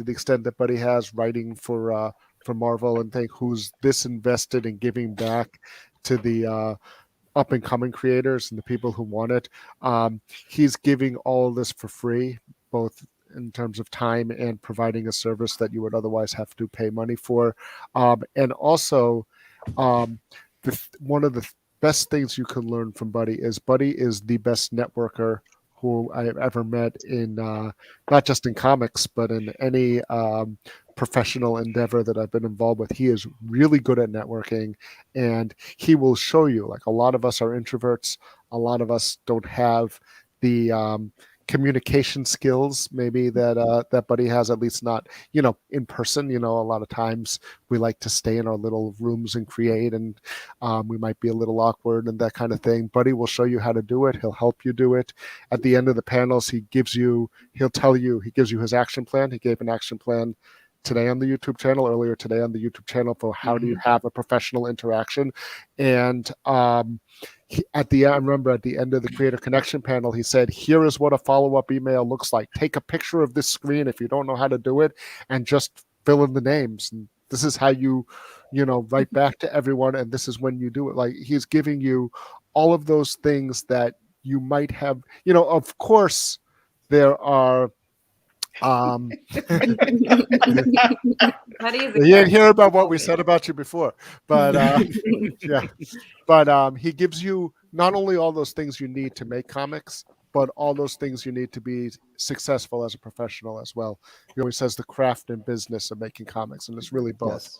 extent that Buddy has, writing for Marvel and who's this invested in giving back to the up and coming creators and the people who want it. He's giving all of this for free, both in terms of time and providing a service that you would otherwise have to pay money for. And also, one of the best things you can learn from Buddy is the best networker who I've ever met in not just in comics, but in any professional endeavor that I've been involved with. He is really good at networking, and he will show you, like, a lot of us are introverts. A lot of us don't have the communication skills maybe that Buddy has, at least not in person. A lot of times we like to stay in our little rooms and create, and we might be a little awkward and that kind of thing. Buddy will show you how to do it. He'll help you do it. At the end of the panels, he gives you his action plan. He gave an action plan earlier today on the YouTube channel for how do you have a professional interaction. And at the end of the Creator Connection panel, he said, here is what a follow-up email looks like. Take a picture of this screen if you don't know how to do it, and just fill in the names. And this is how you write back to everyone, and this is when you do it. Like, he's giving you all of those things that you might have. Of course, there are you didn't hear about what we said about you before, but he gives you not only all those things you need to make comics, but all those things you need to be successful as a professional as well. He always says the craft and business of making comics, and it's really both.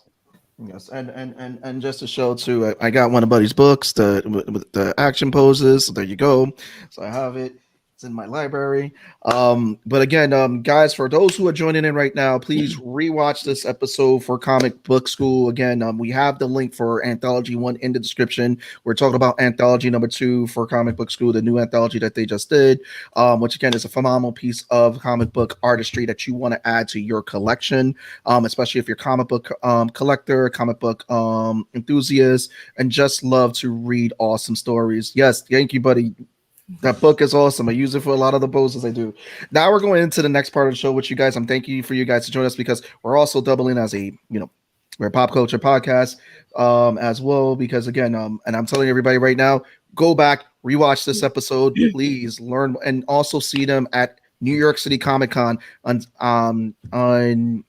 Yes, and just to show too, I got one of Buddy's books, the action poses. There you go. So I have it. It's in my library. But again, guys, for those who are joining in right now, please rewatch this episode for Comic Book School. Again, we have the link for Anthology 1 in the description. We're talking about Anthology number 2 for Comic Book School, the new anthology that they just did, which again is a phenomenal piece of comic book artistry that you want to add to your collection, especially if you're a comic book collector, comic book enthusiast, and just love to read awesome stories. Yes, thank you, Buddy. That book is awesome. I use it for a lot of the poses I do. Now we're going into the next part of the show with you guys. I'm thanking you for you guys to join us, because we're also doubling as we're a pop culture podcast as well. Because again, and I'm telling everybody right now, go back, rewatch this episode, please learn, and also see them at New York City Comic Con on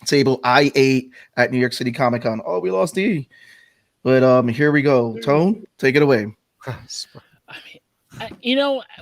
table I-8 at New York City Comic Con. Oh, we lost D, but here we go. Tone, take it away.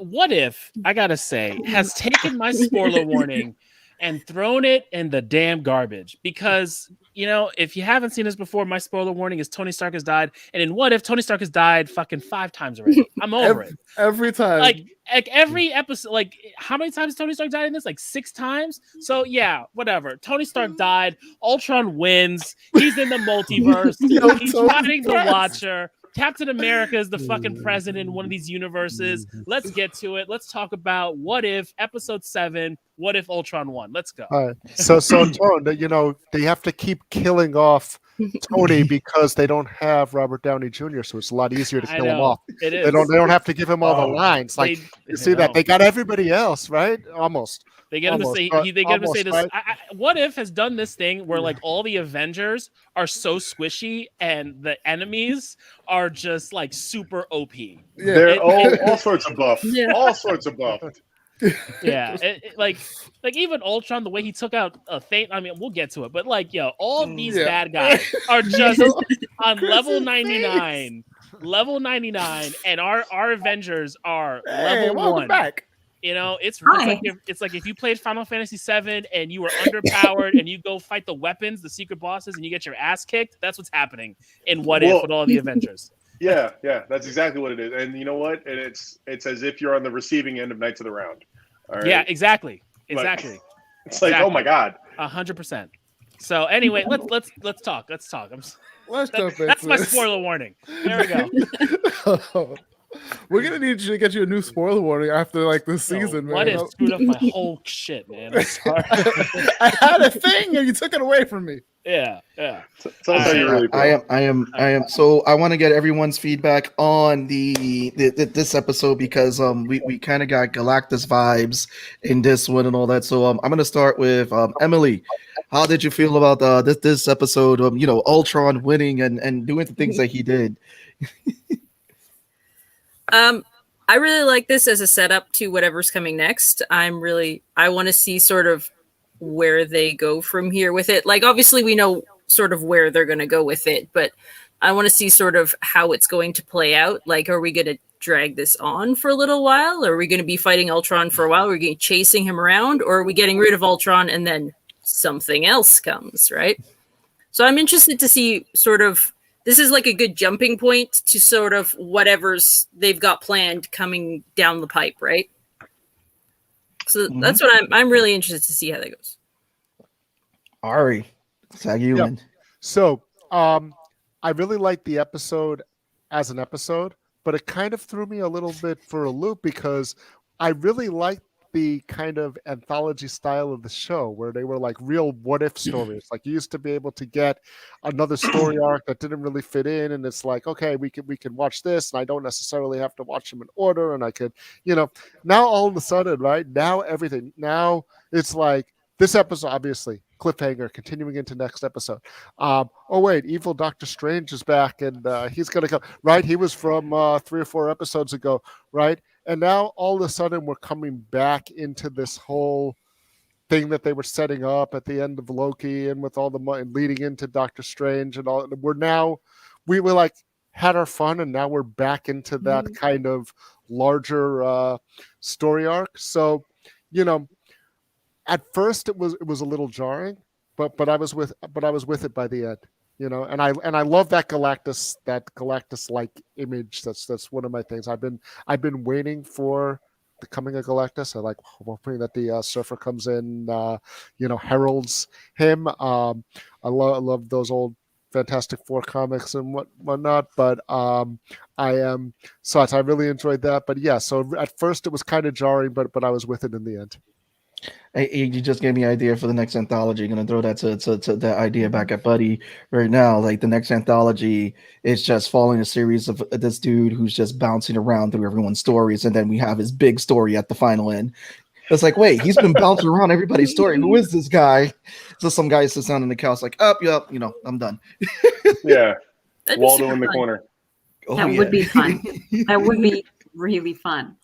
What if, I gotta say, has taken my spoiler warning and thrown it in the damn garbage. Because, you know, if you haven't seen this before, my spoiler warning is Tony Stark has died. And in What If, Tony Stark has died fucking 5 times already. I'm over it. Every time. Like every episode, like how many times Tony Stark died in this? Like 6 times. So yeah, whatever. Tony Stark died. Ultron wins. He's in the multiverse. He's fighting the Watcher. Captain America is the fucking president in one of these universes. Let's get to it. Let's talk about What If Episode 7. What if Ultron won? Let's go. All right. So Tone, you know, they have to keep killing off Tony because they don't have Robert Downey Jr., so it's a lot easier to kill him off. It is. They don't have to give him all the lines. Like you see that they got everybody else, right? Almost. They get him to say. They get him to say this. Right? What If has done this thing where like all the Avengers are so squishy and the enemies are just like super OP. Yeah. They're all sorts of buff. Yeah. All sorts of buff. Yeah, like even Ultron, the way he took out a thing. I mean, we'll get to it, but like, yo, all of these bad guys are just on level 99, and our Avengers are level 1. Back. You know, it's like if you played Final Fantasy 7 and you were underpowered and you go fight the weapons, the secret bosses, and you get your ass kicked. That's what's happening in What If with all the Avengers. Yeah, that's exactly what it is. And you know what? And it's as if you're on the receiving end of Knights of the Round. All right? Yeah, exactly. It's like, oh my god, 100%. So anyway, let's talk. Let's jump into that's my spoiler warning. There we go. We're gonna need you to get you a new spoiler warning after like this season, man. What if screwed up my whole shit, man? I'm sorry. I had a thing and you took it away from me. Yeah. I am. So I want to get everyone's feedback on this episode because we kind of got Galactus vibes in this one and all that. So I'm gonna start with Emily. How did you feel about this episode? You know, Ultron winning and doing the things that he did. I really like this as a setup to whatever's coming next. I want to see sort of where they go from here with it. Like, obviously we know sort of where they're going to go with it, but I want to see sort of how it's going to play out. Like, are we going to drag this on for a little while? Or are we going to be fighting Ultron for a while? Are we going to be chasing him around? Or are we getting rid of Ultron and then something else comes, right? So I'm interested to see sort of, this is like a good jumping point to sort of whatever's they've got planned coming down the pipe, right? So that's what I'm really interested to see how that goes. Ari, tag you in. So I really liked the episode as an episode, but it kind of threw me a little bit for a loop because I really liked the kind of anthology style of the show where they were like real what if stories. Like you used to be able to get another story arc that didn't really fit in, and it's like, okay, we can watch this, and I don't necessarily have to watch them in order, and I could, you know, now all of a sudden, right now now it's like this episode, obviously cliffhanger continuing into next episode. Oh wait, evil Doctor Strange is back, and he's gonna come, right? He was from 3 or 4 episodes ago, right? And now all of a sudden we're coming back into this whole thing that they were setting up at the end of Loki and with all the money leading into Doctor Strange and all. We were like had our fun, and now we're back into that kind of larger story arc. So, you know, at first it was a little jarring, but I was with it by the end. You know, and I love that Galactus like image. That's one of my things. I've been waiting for the coming of Galactus. I like hoping that the Surfer comes in, you know, heralds him. I love those old Fantastic Four comics and whatnot. But I really enjoyed that. But yeah, so at first it was kind of jarring, but I was with it in the end. Hey, you just gave me an idea for the next anthology. I'm gonna throw that to that idea back at Buddy right now. Like the next anthology is just following a series of this dude who's just bouncing around through everyone's stories, and then we have his big story at the final end. It's like, wait, he's been bouncing around everybody's story. Who is this guy? So some guy sits down on the couch like, yep, you know, I'm done. Yeah, Waldo in the corner. That would be fun. That would be really fun.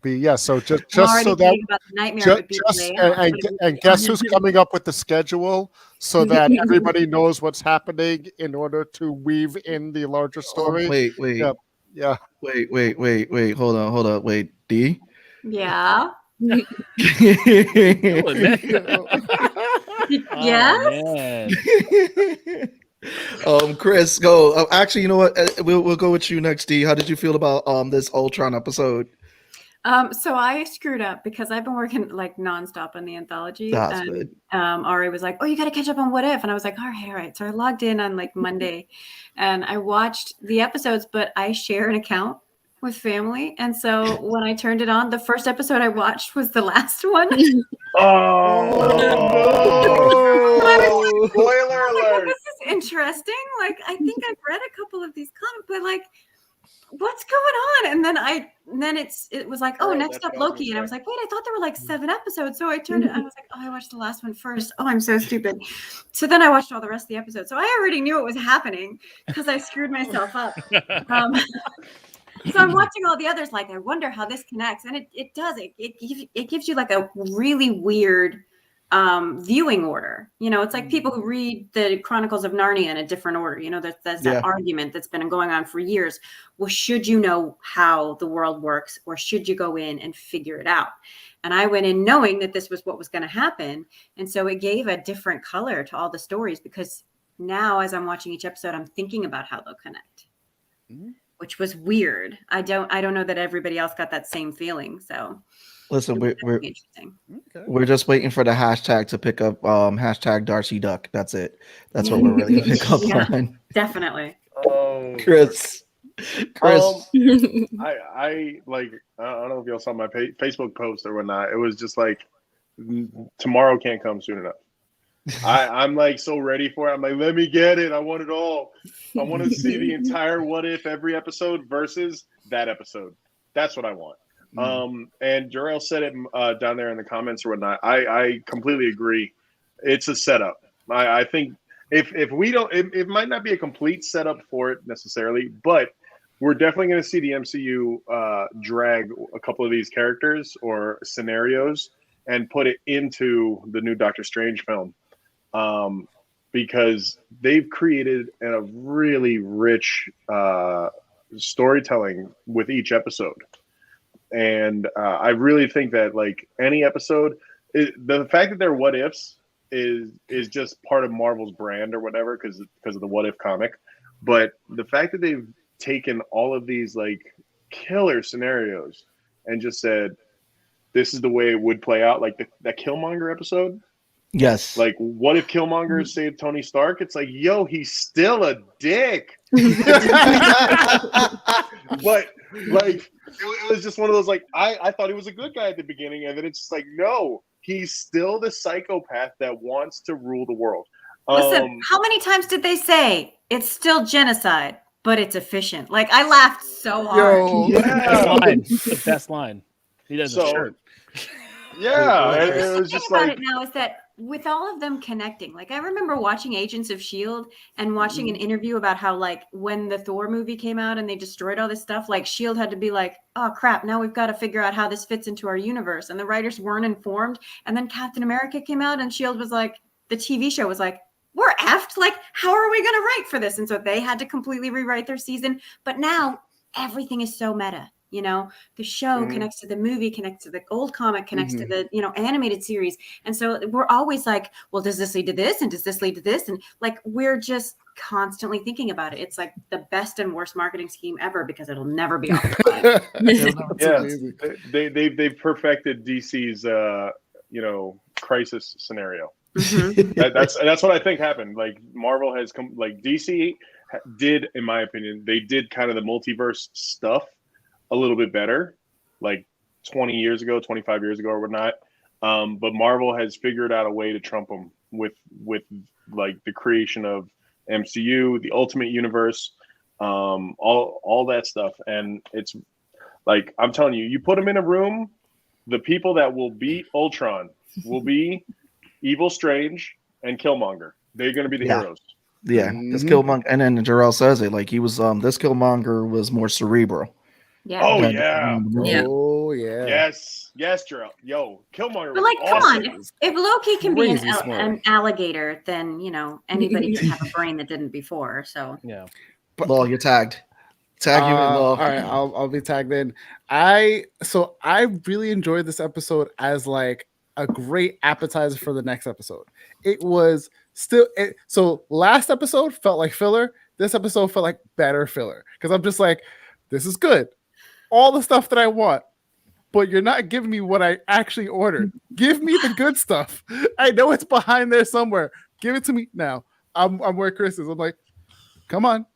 Yeah. So just so that and guess who's coming up with the schedule so that everybody knows what's happening in order to weave in the larger story. Wait. Yeah. Wait. Hold on. Wait, D. Yeah. Yeah. Kris, go. Actually, you know what? We'll go with you next. D, how did you feel about this Ultron episode? So I screwed up because I've been working like nonstop on the anthology. That's and, good. Ari was like, "Oh, you got to catch up on What If," and I was like, "All right." So I logged in on like Monday, and I watched the episodes, but I share an account with family, and so when I turned it on, the first episode I watched was the last one. Oh, spoiler alert! This is interesting. Like, I think I've read a couple of these comics, but like, what's going on? And then it was like, oh, next up Loki, and I was like, wait, I thought there were like 7 episodes. So I turned it. I was like, oh, I watched the last one first. Oh, I'm so stupid. So then I watched all the rest of the episodes. So I already knew it was happening because I screwed myself up. So I'm watching all the others, like, I wonder how this connects. And it does. It gives you like a really weird viewing order. You know, it's like people who read the Chronicles of Narnia in a different order. You know, there's that argument that's been going on for years. Well, should you know how the world works, or should you go in and figure it out? And I went in knowing that this was what was going to happen. And so it gave a different color to all the stories, because now as I'm watching each episode, I'm thinking about how they'll connect. Which was weird. I don't know that everybody else got that same feeling. So listen, we're interesting. We're just waiting for the hashtag to pick up hashtag Darcy Duck. That's it. That's what we're really gonna pick up on. Definitely. Oh, Chris. I like, I don't know if y'all saw my Facebook post or whatnot. It was just like, tomorrow can't come soon enough. I'm like so ready for it. I'm like, let me get it. I want it all. I want to see the entire What If every episode versus that episode. That's what I want. And Jarrell said it down there in the comments or whatnot. I completely agree. It's a setup. I think if we don't, it might not be a complete setup for it necessarily, but we're definitely going to see the MCU drag a couple of these characters or scenarios and put it into the new Doctor Strange film. Because they've created a really rich storytelling with each episode. And I really think that like any episode, the fact that they're what ifs is just part of Marvel's brand or whatever, because of the What If comic. But the fact that they've taken all of these like killer scenarios and just said, this is the way it would play out, like that Killmonger episode. Yes. Like, what if Killmonger saved Tony Stark? It's like, yo, he's still a dick. But like, it was just one of those like, I thought he was a good guy at the beginning, and then it's just like, no, he's still the psychopath that wants to rule the world. Listen, how many times did they say it's still genocide, but it's efficient? Like, I laughed so hard. The best line. He does a shirt. Yeah, it was just like, it now is that with all of them connecting, like I remember watching Agents of S.H.I.E.L.D. and watching an interview about how like when the Thor movie came out and they destroyed all this stuff, like S.H.I.E.L.D. had to be like, oh crap, now we've got to figure out how this fits into our universe. And the writers weren't informed. And then Captain America came out and S.H.I.E.L.D. was like, the TV show was like, we're effed. Like, how are we going to write for this? And so they had to completely rewrite their season. But now everything is so meta. You know, the show connects to the movie, connects to the old comic, connects to the, you know, animated series. And so we're always like, well, does this lead to this? And does this lead to this? And like, we're just constantly thinking about it. It's like the best and worst marketing scheme ever because it'll never be off the yeah, they've perfected DC's, you know, crisis scenario. That's what I think happened. Like Marvel has come, like DC did, in my opinion, they did kind of the multiverse stuff a little bit better, like 20 years ago, 25 years ago or whatnot. But Marvel has figured out a way to trump them with like the creation of MCU, the Ultimate Universe, all that stuff. And it's like, I'm telling you, you put them in a room, the people that will beat Ultron will be Evil Strange and Killmonger. They're going to be the heroes. Yeah, this Killmonger, and then Jarrell says it like he was. This Killmonger was more cerebral. Yeah. Oh yeah. Oh yeah. Yes, Jarrell. Yo, Killmonger. But like, come awesome. on, if Loki can be Crazy smart. an alligator, then you know anybody can have a brain that didn't before. So Yeah. Well, you're tagged. Tag you in, all right, I'll be tagged in. I really enjoyed this episode as like a great appetizer for the next episode. It was still so last episode felt like filler. This episode felt like better filler because I'm just like, this is good, all the stuff that I want, but you're not giving me what I actually ordered. Give me the good stuff. I know it's behind there somewhere. Give it to me now. I'm where Kris is. I'm like, come on.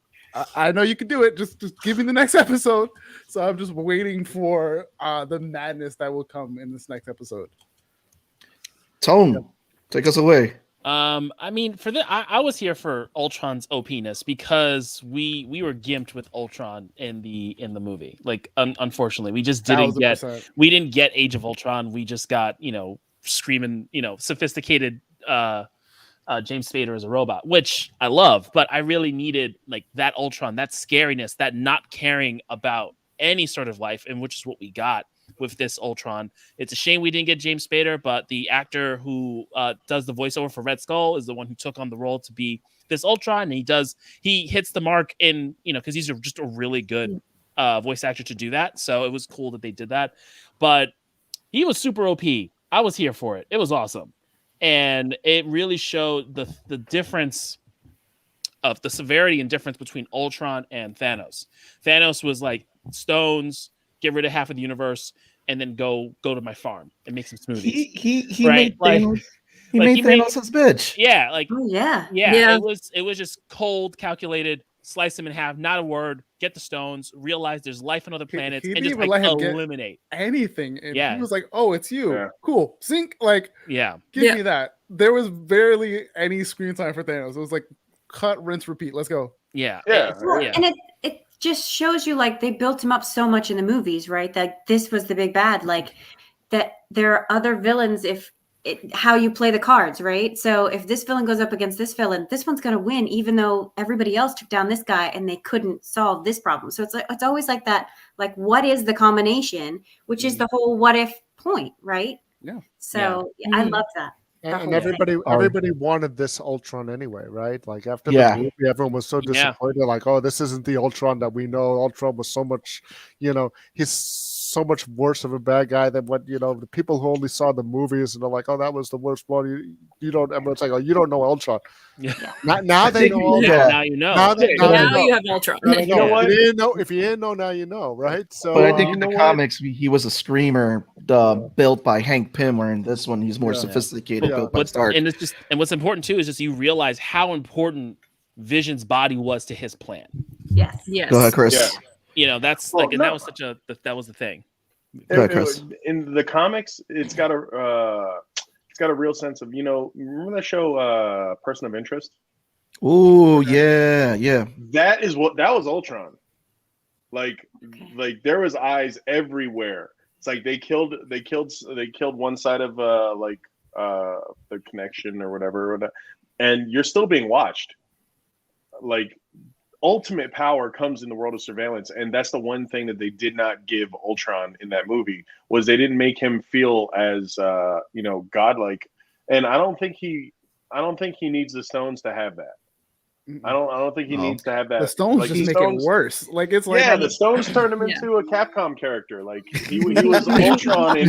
I know you can do it. Just give me the next episode. So I'm just waiting for the madness that will come in this next episode. Tone, take us away. I mean, I was here for Ultron's OP-ness because we were gimped with Ultron in the movie. Like, unfortunately, we just didn't get Age of Ultron. We just got screaming sophisticated James Spader as a robot, which I love, but I really needed like that Ultron, that scariness, that not caring about any sort of life, and which is what we got with this Ultron. It's a shame we didn't get James Spader, but the actor who does the voiceover for Red Skull is the one who took on the role to be this Ultron, and he hits the mark in, because he's just a really good voice actor to do that. So it was cool that they did that, but he was super OP. I was here for it. It was awesome. And it really showed the difference of the severity and difference between Ultron and Thanos. Thanos was like, stones, get rid of half of the universe, and then go to my farm and make some smoothies. He made Thanos. He made Thanos his bitch. Yeah, like yeah. It was just cold, calculated. Slice him in half, not a word. Get the stones. Realize there's life on other planets, and just like eliminate anything. And he was like, "Oh, it's you. Yeah. Cool. Sync. Like, give me that." There was barely any screen time for Thanos. It was like, cut, rinse, repeat. Let's go. Yeah. And it just shows you like they built him up so much in the movies, right? That this was the big bad. Like that there are other villains how you play the cards, right? So if this villain goes up against this villain, this one's going to win, even though everybody else took down this guy and they couldn't solve this problem. So it's always like that. Like, what is the combination? Which is the whole what if point, right? Yeah. So I love that. And everybody wanted this Ultron anyway, right? Like after the movie, everyone was so disappointed. Like, oh, this isn't the Ultron that we know. Ultron was so much, he's so much worse of a bad guy than what the people who only saw the movies and they're like, oh, that was the worst one. You don't. Everyone's like, oh, you don't know Ultron. Yeah. Now they know Ultron. Yeah, now you know. Now you have Ultron. You know what? If you didn't know, now you know, right? So, but I think in the comics, he was a screamer built by Hank Pym, where in this one he's more sophisticated. Built by Stark. And what's important too is just you realize how important Vision's body was to his plan. Yes. Go ahead, Kris. Yeah. That's that was that was the thing. Go ahead, Kris. In the comics, it's got a real sense of remember that show Person of Interest? Oh yeah. That was Ultron. Like there was eyes everywhere. It's like they killed one side of the connection or whatever, and you're still being watched. Like ultimate power comes in the world of surveillance, and that's the one thing that they did not give Ultron in that movie was they didn't make him feel as godlike. And I don't think he needs the stones to have that. I don't think he needs to have that. The stones just make it worse. Like it's like the stones turned him into a Capcom character. Like he was Ultron in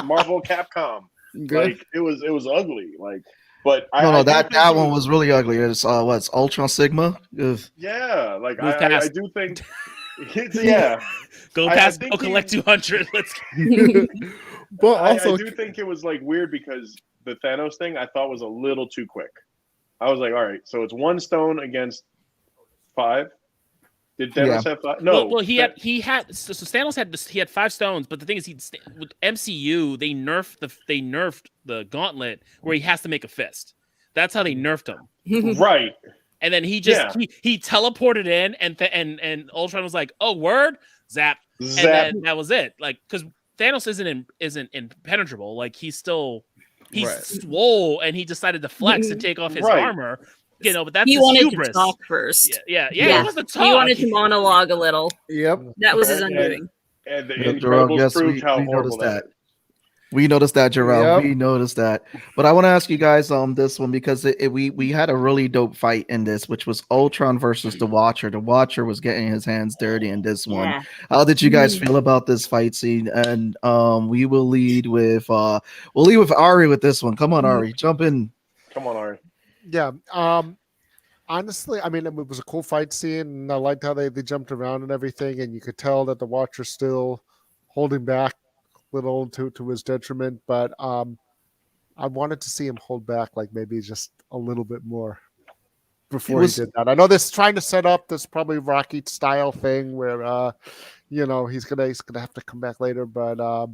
Marvel Capcom. Like it was ugly. Like, but that one was really ugly. It's what's Ultron Sigma? Yeah, like I do think. Go past. Go collect 200. Let's. But also, I do think it was like weird because the Thanos thing I thought was a little too quick. I was like, all right, so it's one stone against 5. Did Thanos have 5? No. Well, he had. So Thanos had 5 stones, but the thing is, with MCU they nerfed the gauntlet where he has to make a fist. That's how they nerfed him. Right. And then he just he teleported in, and Ultron was like, "Oh, word, zap," and then that was it. Like, because Thanos isn't impenetrable. Like he's swole, and he decided to flex and take off his armor. But that's he wanted hubris. to talk first. Yeah. He wanted to talk. He wanted to monologue a little. Yep, that was his undoing. And the Incredibles proved how horrible that is. We noticed that, Jarrell. Yep. We noticed that. But I want to ask you guys this one because we had a really dope fight in this, which was Ultron versus the Watcher. The Watcher was getting his hands dirty in this one. Yeah. How did you guys feel about this fight scene? And we will lead with Ari with this one. Come on, Ari, jump in. Come on, Ari. Yeah. Honestly, I mean, it was a cool fight scene, and I liked how they jumped around and everything, and you could tell that the Watcher's still holding back a little to his detriment, but I wanted to see him hold back, like maybe just a little bit more before he did that. I know this trying to set up this probably Rocky style thing where he's gonna have to come back later, but I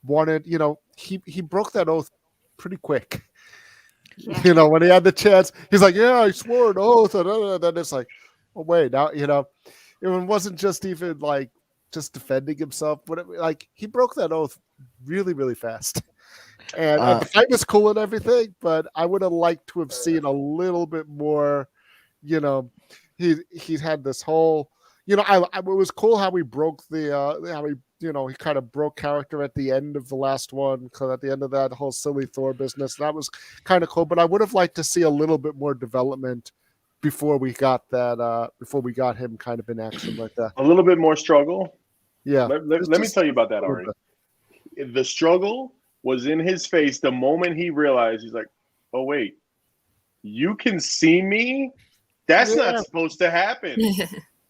wanted, he broke that oath pretty quick. Yeah. When he had the chance, he's like, "Yeah, I swore an oath," and then it's like, "Oh wait, now it wasn't just even like just defending himself, but like he broke that oath really, really fast." And the fight was cool and everything, but I would have liked to have seen a little bit more. He's had this whole, it was cool how he broke he kind of broke character at the end of the last one, because at the end of that whole silly Thor business, that was kind of cool. But I would have liked to see a little bit more development before we got him kind of in action like that. A little bit more struggle. Yeah. Let me tell you about that, Ari. The struggle was in his face the moment he realized, he's like, "Oh wait, you can see me? That's not supposed to happen.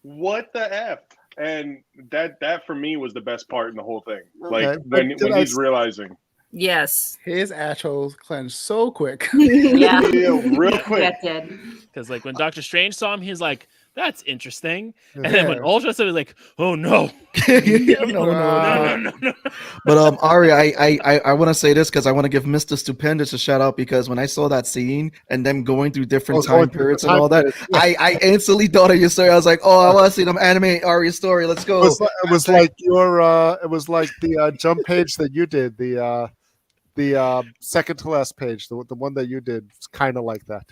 What the F?" And that for me was the best part in the whole thing. Like when he's realizing. Yes. His assholes clenched so quick. Yeah. Real quick. Because like when Doctor Strange saw him, he's like, "That's interesting." And then when Ultra said, he was like, "Oh no." No. But Ari, I want to say this because I want to give Mr. Stupendous a shout out, because when I saw that scene and them going through different time periods and all that, I instantly thought of your story. I was like, "Oh, I want to see them animate Ari's story. Let's go." It was like the jump page that you did, the second to last page, the one that you did, was kind of like that.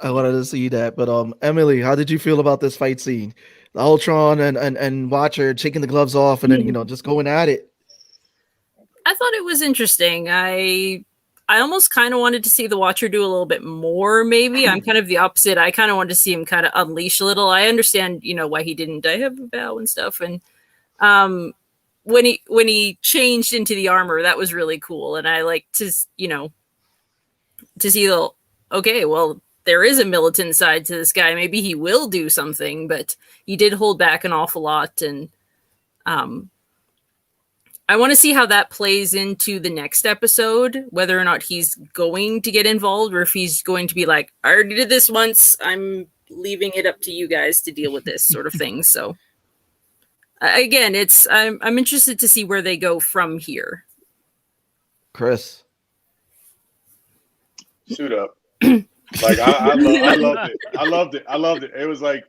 I wanted to see that. But Emily, how did you feel about this fight scene? The Ultron and Watcher taking the gloves off and then just going at it. I thought it was interesting. I almost kind of wanted to see the Watcher do a little bit more, maybe. I'm kind of the opposite. I kind of wanted to see him kind of unleash a little. I understand, why he didn't have a vow and stuff. And when he changed into the armor, that was really cool. And I like to see there is a militant side to this guy. Maybe he will do something, but he did hold back an awful lot. And I want to see how that plays into the next episode, whether or not he's going to get involved or if he's going to be like, "I already did this once. I'm leaving it up to you guys to deal with this," sort of thing. So again, I'm interested to see where they go from here. Chris. Suit up. Like I loved it. I loved it. It was like,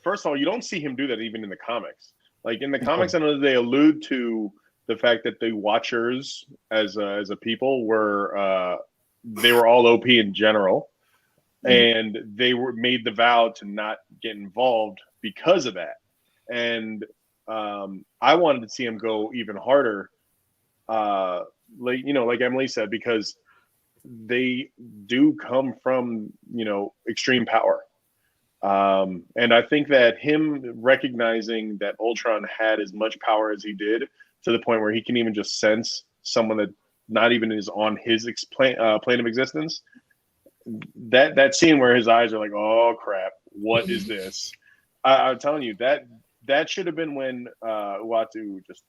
first of all, you don't see him do that even in the comics. Like in the comics, I know they allude to the fact that the Watchers as a people were they were all OP in general, and they made the vow to not get involved because of that. And I wanted to see him go even harder, like Emily said, because they do come from extreme power, and I think that him recognizing that Ultron had as much power as he did, to the point where he can even just sense someone that not even is on his plane of existence. That scene where his eyes are like, "Oh crap, what is this?" I'm telling you, that should have been when Uatu just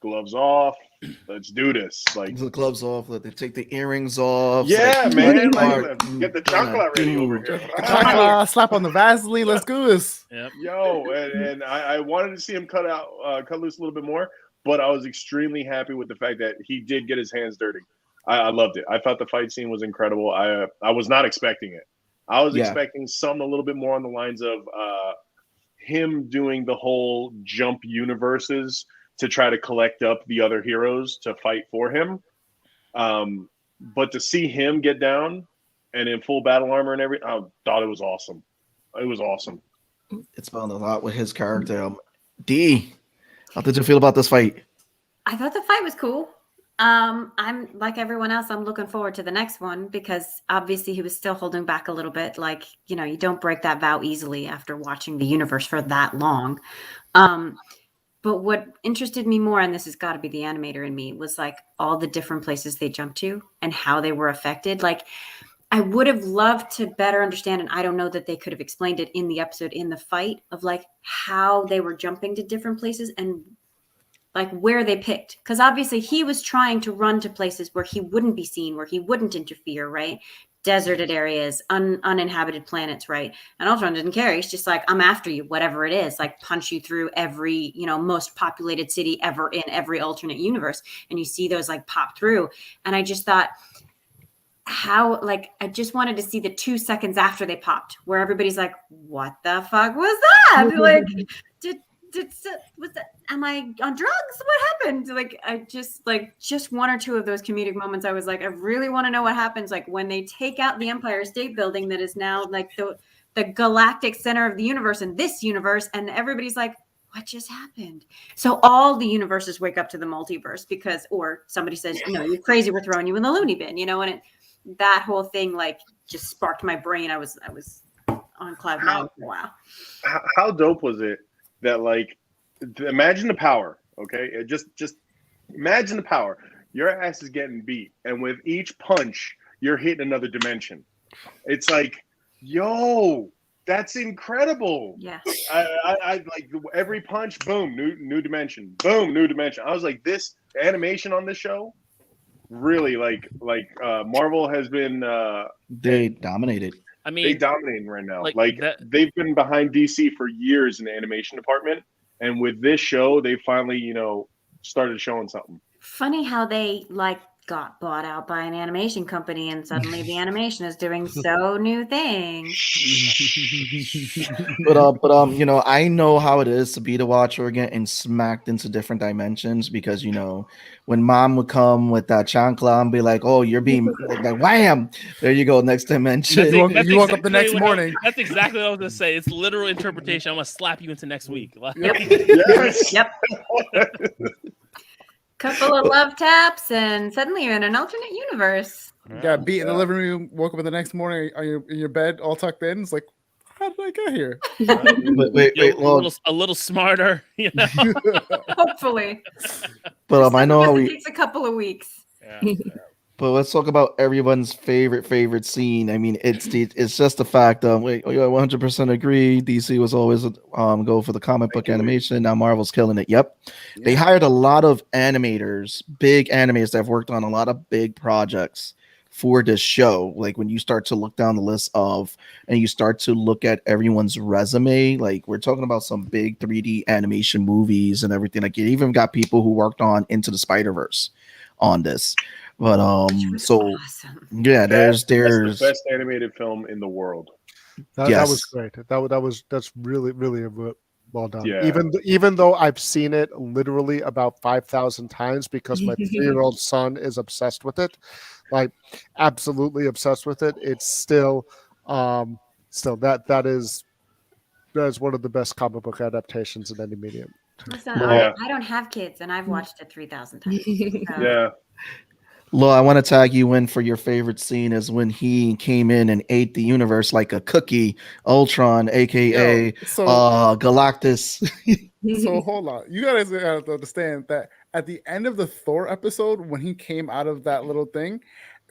gloves off. Let's do this. Like the gloves off. Let them take the earrings off. Yeah, man. Get the chocolate ready over here. Slap on the Vaseline. Let's do this. Yep. Yo, and I wanted to see him cut loose a little bit more, but I was extremely happy with the fact that he did get his hands dirty. I loved it. I thought the fight scene was incredible. I was not expecting it. I was expecting something a little bit more on the lines of him doing the whole jump universes to try to collect up the other heroes to fight for him. But to see him get down and in full battle armor and everything, I thought it was awesome. It was awesome. It's found a lot with his character. D, how did you feel about this fight? I thought the fight was cool. I'm like everyone else. I'm looking forward to the next one because obviously he was still holding back a little bit. Like, you know, you don't break that vow easily after watching the universe for that long. But what interested me more, and this has got to be the animator in me, was like all the different places they jumped to and how they were affected. Like, I would have loved to better understand, and I don't know that they could have explained it in the episode, in the fight, of like how they were jumping to different places and like where they picked. Because obviously he was trying to run to places where he wouldn't be seen, where he wouldn't interfere, right? Deserted areas, uninhabited planets, right? And Ultron didn't care. He's just like, I'm after you, whatever it is, like punch you through every, you know, most populated city ever in every alternate universe. And you see those like pop through. And I just thought, how, like, I just wanted to see the 2 seconds after they popped where everybody's like, what the fuck was that? Like, was that, am I on drugs? What happened? Like, I just one or two of those comedic moments. I was like, I really want to know what happens. Like when they take out the Empire State Building that is now like the galactic center of the universe in this universe. And everybody's like, what just happened? So all the universes wake up to the multiverse because, or somebody says, no, you're crazy. We're throwing you in the loony bin, you know? And that whole thing, like, just sparked my brain. I was on cloud nine for a while. How dope was it that, like, imagine the power, okay? Just imagine the power. Your ass is getting beat, and with each punch, you're hitting another dimension. It's like, yo, that's incredible. Yeah. I like every punch, boom, new dimension, boom, new dimension. I was like, this animation on this show, really, like Marvel has been. They dominated. I mean, they dominating right now. like that, they've been behind DC for years in the animation department, and with this show, they finally, you know, started showing something. Funny how they like got bought out by an animation company, and suddenly the animation is doing so new things. but you know, I know how it is to be the watcher again and smacked into different dimensions because, you know, when mom would come with that chancla and be like, oh, you're being like wham, there you go, next dimension. You woke up the next morning. That's exactly what I was gonna say. It's literal interpretation. I'm gonna slap you into next week. Yep. Yes. Yep. Couple of love taps, and suddenly you're in an alternate universe. Got beat in the living room, woke up in the next morning in your bed, all tucked in. It's like, how did I get here? wait, a little smarter, you know. Hopefully. But I know how it takes a couple of weeks. Yeah. But let's talk about everyone's favorite scene. I mean, it's just the fact. I 100% agree. DC was always go for the comic book animation. Now Marvel's killing it. Yep, they hired a lot of animators, big animators that have worked on a lot of big projects for this show. Like when you start to look down the list of, and you start to look at everyone's resume, like we're talking about some big 3D animation movies and everything. Like you even got people who worked on Into the Spider-Verse on this. But so awesome. Yeah, there's the best animated film in the world. That was great. That's really well done. Yeah. Even though I've seen it literally about 5,000 times because my 3-year-old son is obsessed with it, like absolutely obsessed with it. It's still that is one of the best comic book adaptations in any medium. Listen, I don't have kids, and I've watched it 3,000 times. So. Yeah. Lo, I want to tag you in for your favorite scene is when he came in and ate the universe like a cookie, Ultron, aka Galactus. So hold on, you guys have to understand that at the end of the Thor episode, when he came out of that little thing,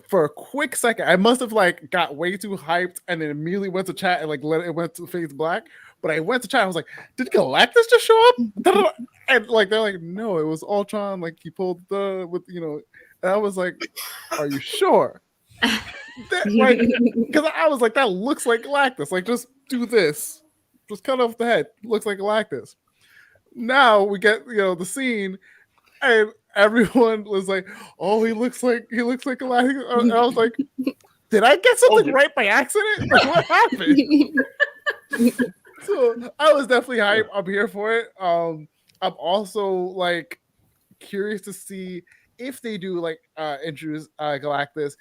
for a quick second, I must have like got way too hyped and then immediately went to chat and like let it went to face black. But I went to chat. I was like, "Did Galactus just show up?" And like they're like, "No, it was Ultron. Like he pulled with you know." And I was like, "Are you sure?" Because I was like, "That looks like Galactus. Like just do this, just cut off the head. Looks like Galactus." Now we get the scene, and everyone was like, "Oh, he looks like Galactus." And I was like, "Did I get something right by accident? Like, what happened?" So I was definitely hyped. I'm here for it. I'm also like curious to see if they do like introduce Galactus.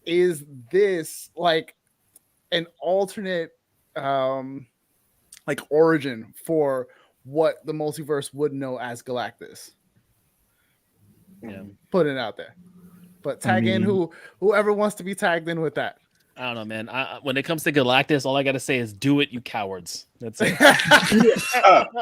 Is this like an alternate like origin for what the multiverse would know as Galactus? Yeah. Putting it out there. But tag in whoever wants to be tagged in with that. I don't know, man. When it comes to Galactus, all I gotta say is do it, you cowards. That's it.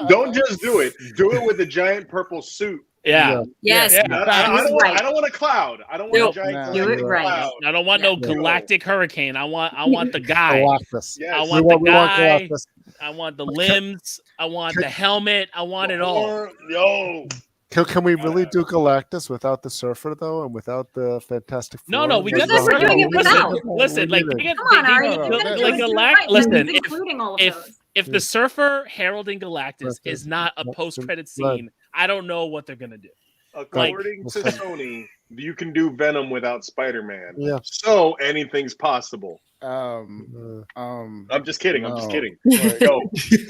Don't just do it. Do it with a giant purple suit. Yeah. Yes. Yeah. I don't want a cloud. I don't want a giant Do it galactic right. cloud. I don't want no galactic hurricane. I want the guy. Galactus. Yes. I We want want the guy. Galactus. I want the limbs. I want the helmet. I want it all. Yo. Can we really do Galactus without the Surfer though, and without the Fantastic Four? No, we got That's what we're doing it without. Listen, like, We did it. Come on, Ari. listen, including all of those. if the Surfer heralding Galactus is not a post-credit scene, I don't know what they're gonna do. According to Sony, you can do Venom without Spider-Man. Yeah. So anything's possible. I'm just kidding. I'm just kidding. Yo,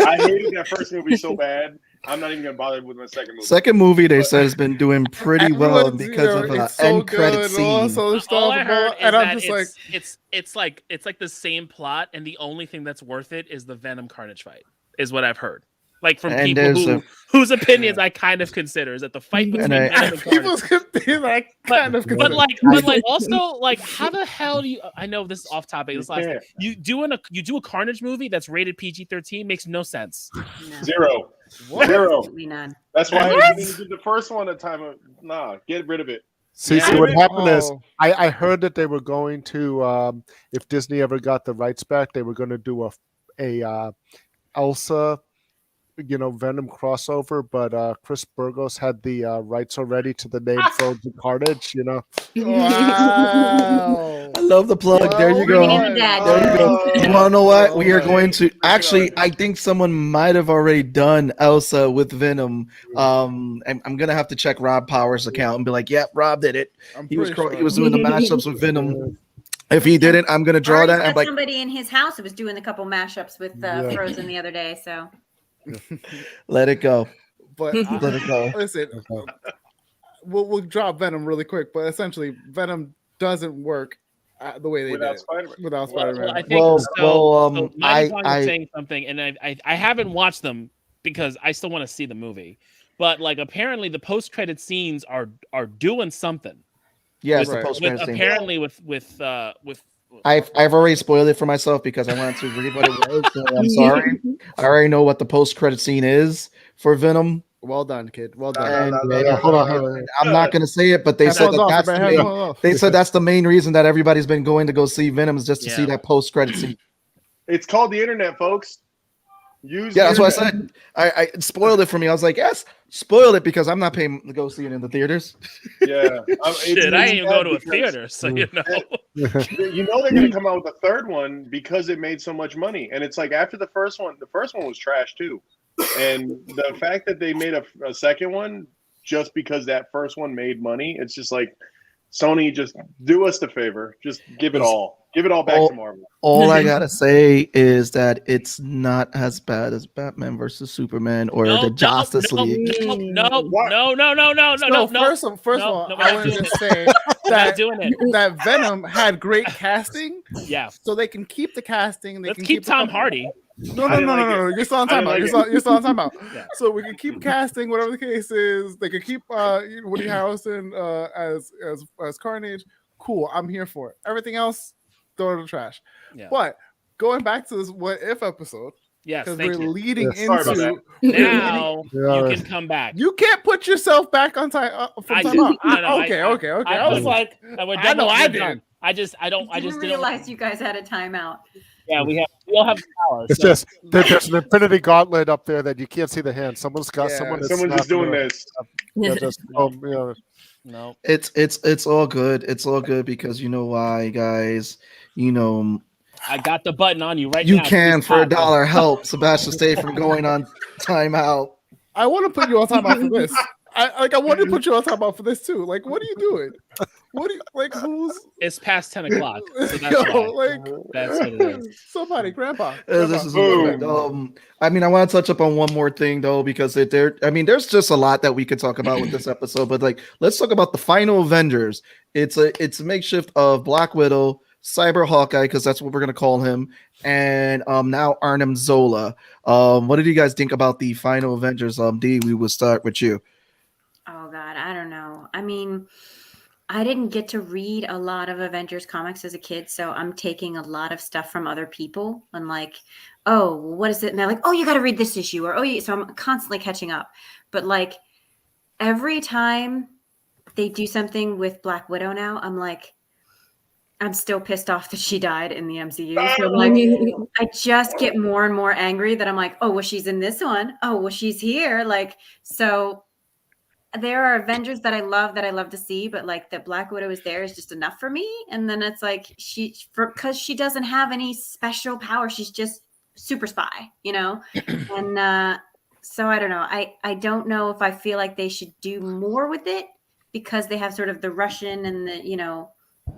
I hated that first movie so bad. I'm not even gonna bother with my second movie. Second movie they said has been doing pretty well because of an end credit scene. All I heard is and I'm that just it's like the same plot, and the only thing that's worth it is the Venom Carnage fight, is what I've heard. Like from And people whose opinions I kind of consider is that the fight between Venom and people's Carnage. opinions I kind of But consider. also like how the hell do you? I know this is off topic. This last thing. You do a Carnage movie that's rated PG-13 makes no sense. No. Zero. Absolutely none. That's why What? I didn't do the first one at time of get rid of it. See, what happened is I heard that they were going to if Disney ever got the rights back, they were going to do a Elsa, Venom crossover, but Kris Burgos had the rights already to the name Frozen Carnage. Wow. I love the plug. There you go. Bringing in the dad. There you go. You want to know what? We are going to actually. I think someone might have already done Elsa with Venom. I'm gonna have to check Rob Power's account and be like, "Yeah, Rob did it. He was doing the mashups with Venom." If he didn't, I'm gonna draw that. I'm like, somebody in his house who was doing a couple mashups with Frozen the other day. So let it go. But Let it go. listen, we'll drop Venom really quick. But essentially, Venom doesn't work the way they Without did Spider-Man. without Spider-Man. I think Well, Mighty Pong was saying something, and I haven't watched them because I still want to see the movie. But like apparently the post-credit scenes are doing something. Yes, Right. the post-credit scene. Apparently with I've already spoiled it for myself because I wanted to read what it was. So I'm sorry. I already know what the post-credit scene is for Venom. Well done, kid. Well done. Hold on. I'm not going to say it, but they said that's the main reason that everybody's been going to go see Venom is just to see that post-credit scene. It's called the internet, folks. That's what I said. I spoiled it for me. I was like, yes, spoiled it because I'm not paying to go see it in the theaters. Yeah. shit, I ain't even go to a theater, so you know they're gonna come out with a third one because it made so much money. And it's like after the first one was trash too. And the fact that they made a second one just because that first one made money, it's just like Sony, just do us the favor. Just give it all. Give it all back to Marvel. All I gotta say is that it's not as bad as Batman versus Superman or the Justice League. No. First of all, I want to just say that Venom had great casting. Yeah. So they can keep the casting. They Let's can keep Tom Hardy. No. You're still on timeout. You're still on timeout. Yeah. So we can keep casting, whatever the case is. They could keep Woody Harrelson as Carnage. Cool. I'm here for it. Everything else, throw it in the trash. Yeah. But going back to this What If episode, yes, because we're leading into now you can come back. You can't put yourself back on time from time out. Okay. I was like, I know I didn't. I just didn't realize you guys had a timeout. Yeah, we all have power. It's just there's an infinity gauntlet up there that you can't see the hand. Someone's just doing this. No, it's all good. It's all good because you know why, guys. I got the button on you right now. You can for $1 help Sebastian stay from going on timeout. I want to put you on timeout for this. I want to put you on timeout for this too. Like, what are you doing? Who's? It's past 10 o'clock. So that's what it is. Somebody, Grandpa. This is I want to touch up on one more thing though, because there's just a lot that we could talk about with this episode. But let's talk about the Final Avengers. It's a makeshift of Black Widow, Cyber Hawkeye, because that's what we're gonna call him, and now Arnim Zola. What did you guys think about the Final Avengers? D, we will start with you. Oh God, I don't know. I mean, I didn't get to read a lot of Avengers comics as a kid, so I'm taking a lot of stuff from other people and like, oh, what is it? And they're like, oh, you got to read this issue, or so I'm constantly catching up. But like every time they do something with Black Widow now, I'm like, I'm still pissed off that she died in the MCU. So like, I just get more and more angry that I'm like, oh, well, she's in this one. Oh, well, she's here. Like, so there are Avengers that I love to see, but like that Black Widow is there is just enough for me. And then it's like because she doesn't have any special power. She's just super spy, you know? And so I don't know. I don't know if I feel like they should do more with it because they have sort of the Russian and the, you know,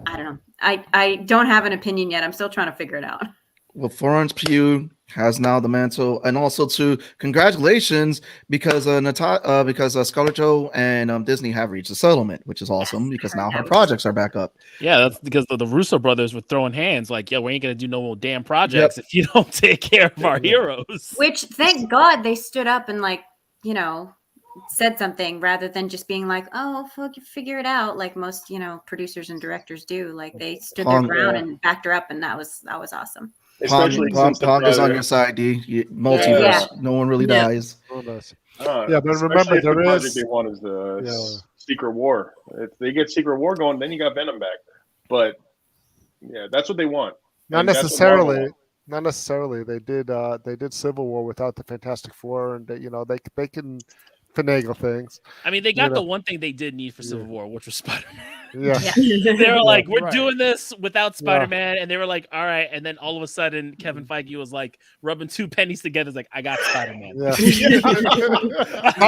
I don't know. I don't have an opinion yet. I'm still trying to figure it out. Well, Florence Pugh has now the mantle, and also to congratulations because Scarlett Jo and Disney have reached a settlement, which is awesome because now her projects are back up. Yeah, that's because the Russo brothers were throwing hands like, yeah, we ain't gonna do no more damn projects if you don't take care of our heroes. Which, thank God, they stood up and like, you know, said something rather than just being like, oh, figure it out, like most, you know, producers and directors do. Like they stood their ground and backed her up, and that was awesome. Pog is on your side, D. Multiverse. No one really dies. Yeah, but remember, there project they want is the Secret War. If they get Secret War going, then you got Venom back. But yeah, that's what they want. Not necessarily. Not necessarily. They did Civil War without the Fantastic Four, and you know they can finagle things. I mean, they got the one thing they did need for Civil War, which was Spider-Man. Yeah. They were like, we're doing this without Spider-Man, and they were like, all right. And then all of a sudden, Kevin Feige was like rubbing two pennies together. It's like, I got Spider-Man. Yeah.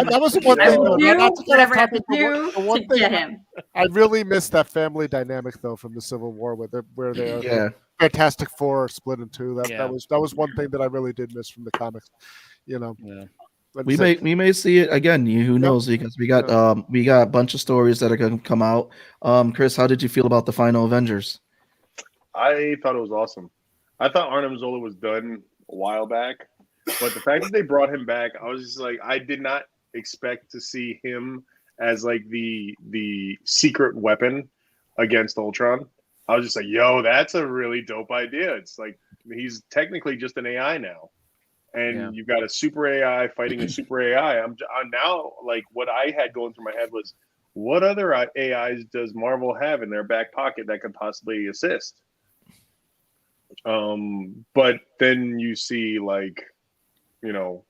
That was one thing. Whatever I have to do to get him. I really missed that family dynamic though from the Civil War, where they Fantastic Four split in two. That was one thing that I really did miss from the comics. You know. Yeah. We may see it again. Who knows? Because we got a bunch of stories that are going to come out. Kris, how did you feel about the Final Avengers? I thought it was awesome. I thought Arnim Zola was done a while back, but the fact that they brought him back, I was just like, I did not expect to see him as like the secret weapon against Ultron. I was just like, yo, that's a really dope idea. It's like he's technically just an AI now. And you've got a super AI fighting a super AI. I'm now like what I had going through my head was, what other AIs does Marvel have in their back pocket that could possibly assist? But then you see like, you know,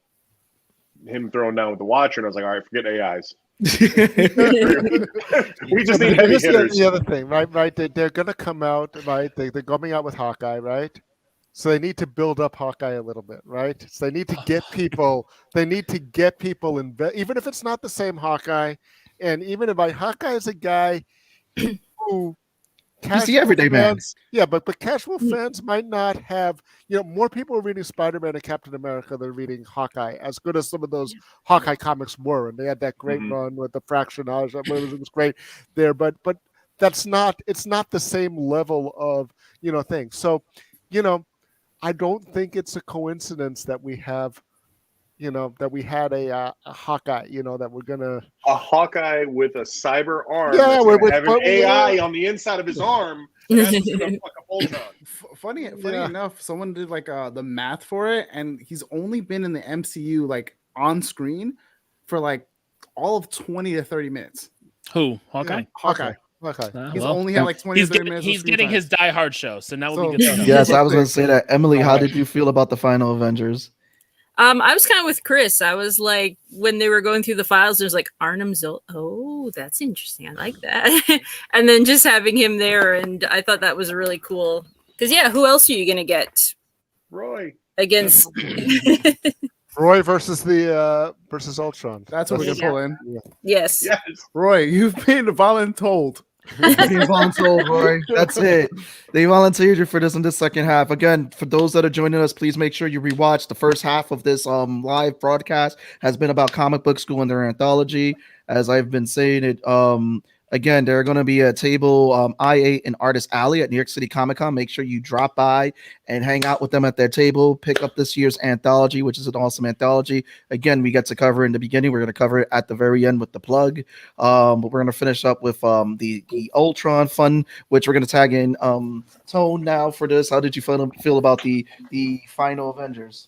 him thrown down with the Watcher, and I was like, all right, forget AIs. We just need heavy hitters. The other thing, right? They're gonna come out, right? They're coming out with Hawkeye, right? So they need to build up Hawkeye a little bit, right? So they need to get people. They need to get people even if it's not the same Hawkeye, and even if Hawkeye is a guy who he's the everyday fans, man. Yeah, but casual fans might not have. You know, more people are reading Spider-Man and Captain America than reading Hawkeye. As good as some of those Hawkeye comics were, and they had that great run with the Fractionage. It was great there, but that's not. It's not the same level of thing. So, I don't think it's a coincidence that we have, that we had a Hawkeye, that we're gonna a Hawkeye with a cyber arm. Yeah, we're have an AI on the inside of his arm. That's what's gonna fuck up Ultron. Funny enough, someone did like the math for it, and he's only been in the MCU like on screen for like all of 20 to 30 minutes. Who? Hawkeye? Yeah, Hawkeye. Okay. He's only had like 20 30 minutes. He's getting his Die Hard show, so now we'll be good. Yes, I was going to say that. Emily, how did you feel about the Final Avengers? I was kind of with Kris. I was like, when they were going through the files, there's like Arnim Zola. Oh, that's interesting. I like that. And then just having him there, and I thought that was really cool. Because who else are you going to get? Roy against. Roy versus Ultron. That's what we're gonna pull in. Yeah. Yes. Roy, you've been voluntold. Roy. That's it. They volunteered you for this in the second half. Again, for those that are joining us, please make sure you rewatch the first half of this live broadcast. Has been about comic book school and their anthology. As I've been saying it, Again, they're going to be at table I8 in Artist Alley at New York City Comic Con. Make sure you drop by and hang out with them at their table. Pick up this year's anthology, which is an awesome anthology. Again, we get to cover in the beginning. We're going to cover it at the very end with the plug. But we're going to finish up with the Ultron fun, which we're going to tag in Tone now for this. How did you feel about the Final Avengers?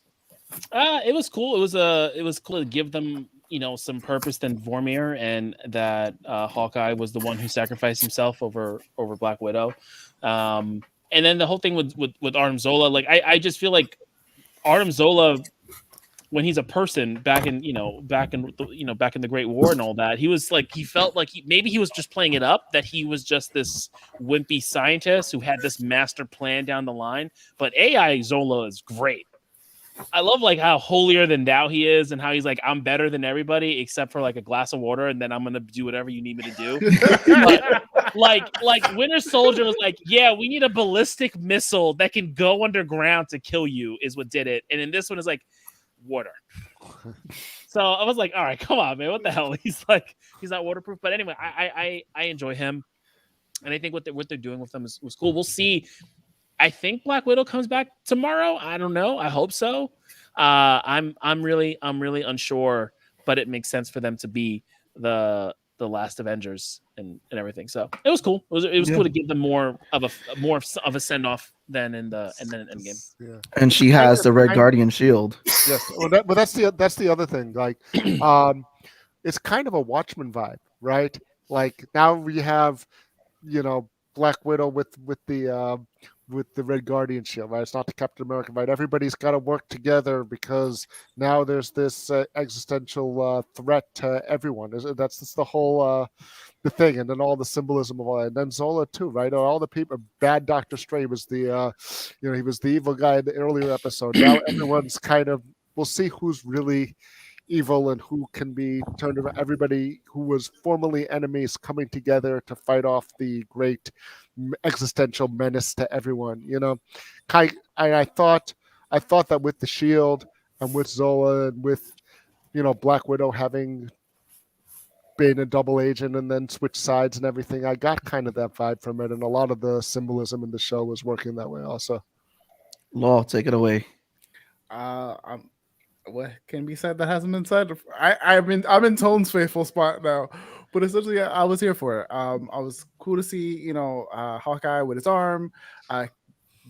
It was cool. It was cool to give them, some purpose than Vormir, and that Hawkeye was the one who sacrificed himself over Black Widow. And then the whole thing with Artem Zola, like I just feel like Artem Zola, when he's a person back in the Great War and all that, he was like, he felt like maybe he was just playing it up, that he was just this wimpy scientist who had this master plan down the line. But AI Zola is great. I love like how holier than thou he is, and how he's like, I'm better than everybody except for like a glass of water, and then I'm gonna do whatever you need me to do. But, like Winter Soldier was like, yeah, we need a ballistic missile that can go underground to kill you, is what did it. And then this one is like water. So I was like, all right, come on, man, what the hell? He's not waterproof. But anyway, I enjoy him, and I think what they're doing with them was cool. We'll see. I think Black Widow comes back tomorrow. I don't know. I hope so. I'm really unsure, but it makes sense for them to be the last Avengers and everything. So it was cool. It was cool to give them more of a send off than in Endgame. Yeah. And she has the Red Guardian shield. Yes, well, that's the other thing. Like, it's kind of a Watchmen vibe, right? Like now we have, Black Widow with the Red Guardian shield, right? It's not the Captain America, right? Everybody's got to work together because now there's this existential threat to everyone. That's the whole the thing, and then all the symbolism of all that. And then Zola too, right? All the people. Bad Dr. Strange was the he was the evil guy in the earlier episode. Now everyone's kind of. We'll see who's really evil and who can be turned around. Everybody who was formerly enemies coming together to fight off the great existential menace to everyone. I thought that with the shield and with Zola and with Black Widow having been a double agent and then switch sides and everything, I got kind of that vibe from it, and a lot of the symbolism in the show was working that way also. Law, take it away. What can be said that hasn't been said? I'm in Tone's faithful spot now, but essentially I was here for it. I was cool to see Hawkeye with his arm,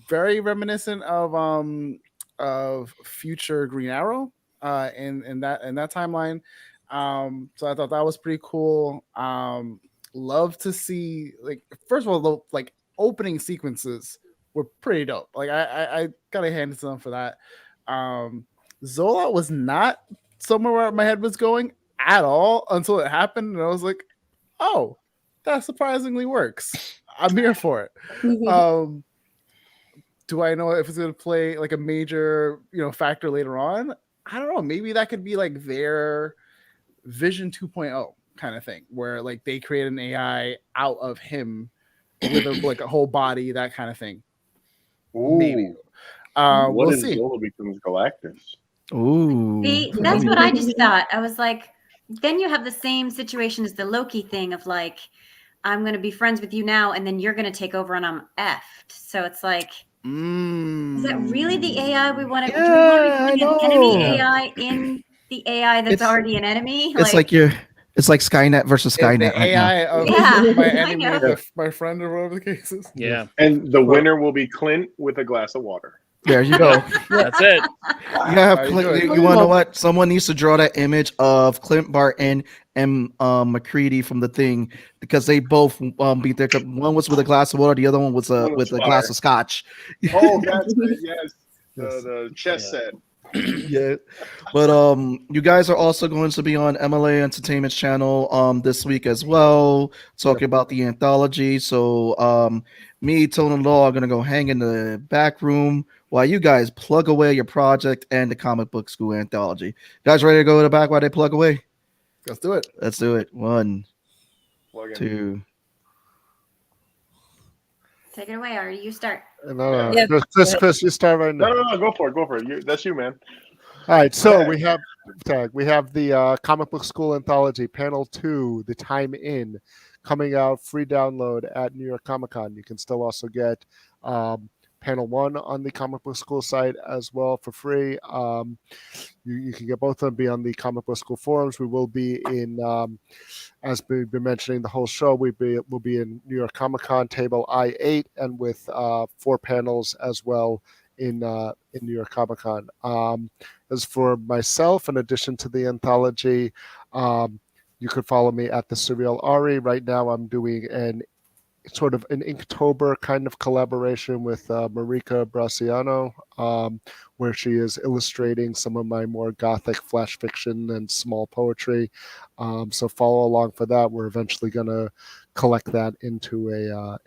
very reminiscent of future Green Arrow in that timeline. So I thought that was pretty cool. Love to see, like, first of all, the opening sequences were pretty dope. Like I gotta hand it to them for that. Zola was not somewhere where my head was going at all until it happened, and I was like, "Oh, that surprisingly works. I'm here for it." Do I know if it's going to play like a major, factor later on? I don't know. Maybe that could be like their Vision 2.0 kind of thing, where like they create an AI out of him with a whole body, that kind of thing. Ooh. Maybe. What we'll if see. Zola becomes Galactus? Ooh. See, that's what I just thought. I was like, then you have the same situation as the Loki thing of like, I'm going to be friends with you now, and then you're going to take over, and I'm effed. So it's like, is that really the AI we want to? Yeah, do we want to be I an enemy know. AI in the AI that's already an enemy? It's like Skynet versus Skynet. The AI of Yeah, my I enemy, know. my friend, or whatever the case is. Yeah, And the winner will be Clint with a glass of water. There you go. that's it. You have Clint, you want to know what? Someone needs to draw that image of Clint Barton and McCready from The Thing, because they both beat their. One was with a glass of water, the other one was with a glass of scotch. Oh, that's it. Yes, the chess set. Yeah, but you guys are also going to be on MLA Entertainment's channel this week as well, talking about the anthology. So me, Tone, and Law are gonna go hang in the back room while you guys plug away your project and the comic book school anthology. You guys ready to go to the back while they plug away? Let's do it. Let's do it. 1, Plug in. 2. Take it away, or you start. No. Chris, you start right now. No, go for it. That's you, man. All right, so we have tag. We have the Comic Book School Anthology, Panel 2, The Time In, coming out free download at New York Comic Con. You can still also get Panel 1 on the Comic Book School site as well for free. You can get both of them, be on the Comic Book School forums. We will be in, as we've been mentioning the whole show, we'll be in New York Comic Con table I-8 and with 4 panels as well in New York Comic Con. As for myself, in addition to the anthology, you could follow me at the Surreal Ari. Right now, I'm doing an Inktober kind of collaboration with Marika Brasiano, where she is illustrating some of my more gothic flash fiction and small poetry. So follow along for that. We're eventually going to collect that into a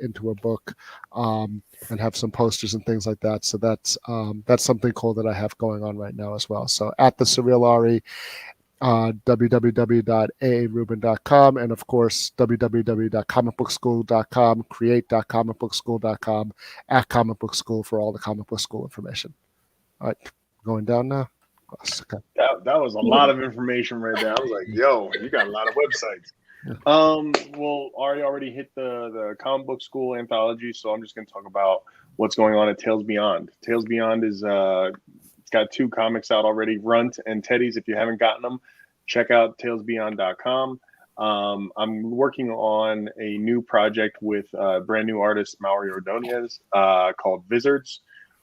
book and have some posters and things like that. So that's something cool that I have going on right now as well. So at the Surreal Ari, www.aarubin.com, and of course www.comicbookschool.com, create.comicbookschool.com, at Comic Book School for all the Comic Book School information. All right, going down now. Okay. That was a lot of information right there. I was like, yo, you got a lot of websites. Well, Ari already hit the Comic Book School Anthology, so I'm just going to talk about what's going on at Tales Beyond. Tales Beyond is it's got 2 comics out already, Runt and Teddy's. If you haven't gotten them, check out talesbeyond.com. I'm working on a new project with brand new artist Mauri Ordonez called Wizards.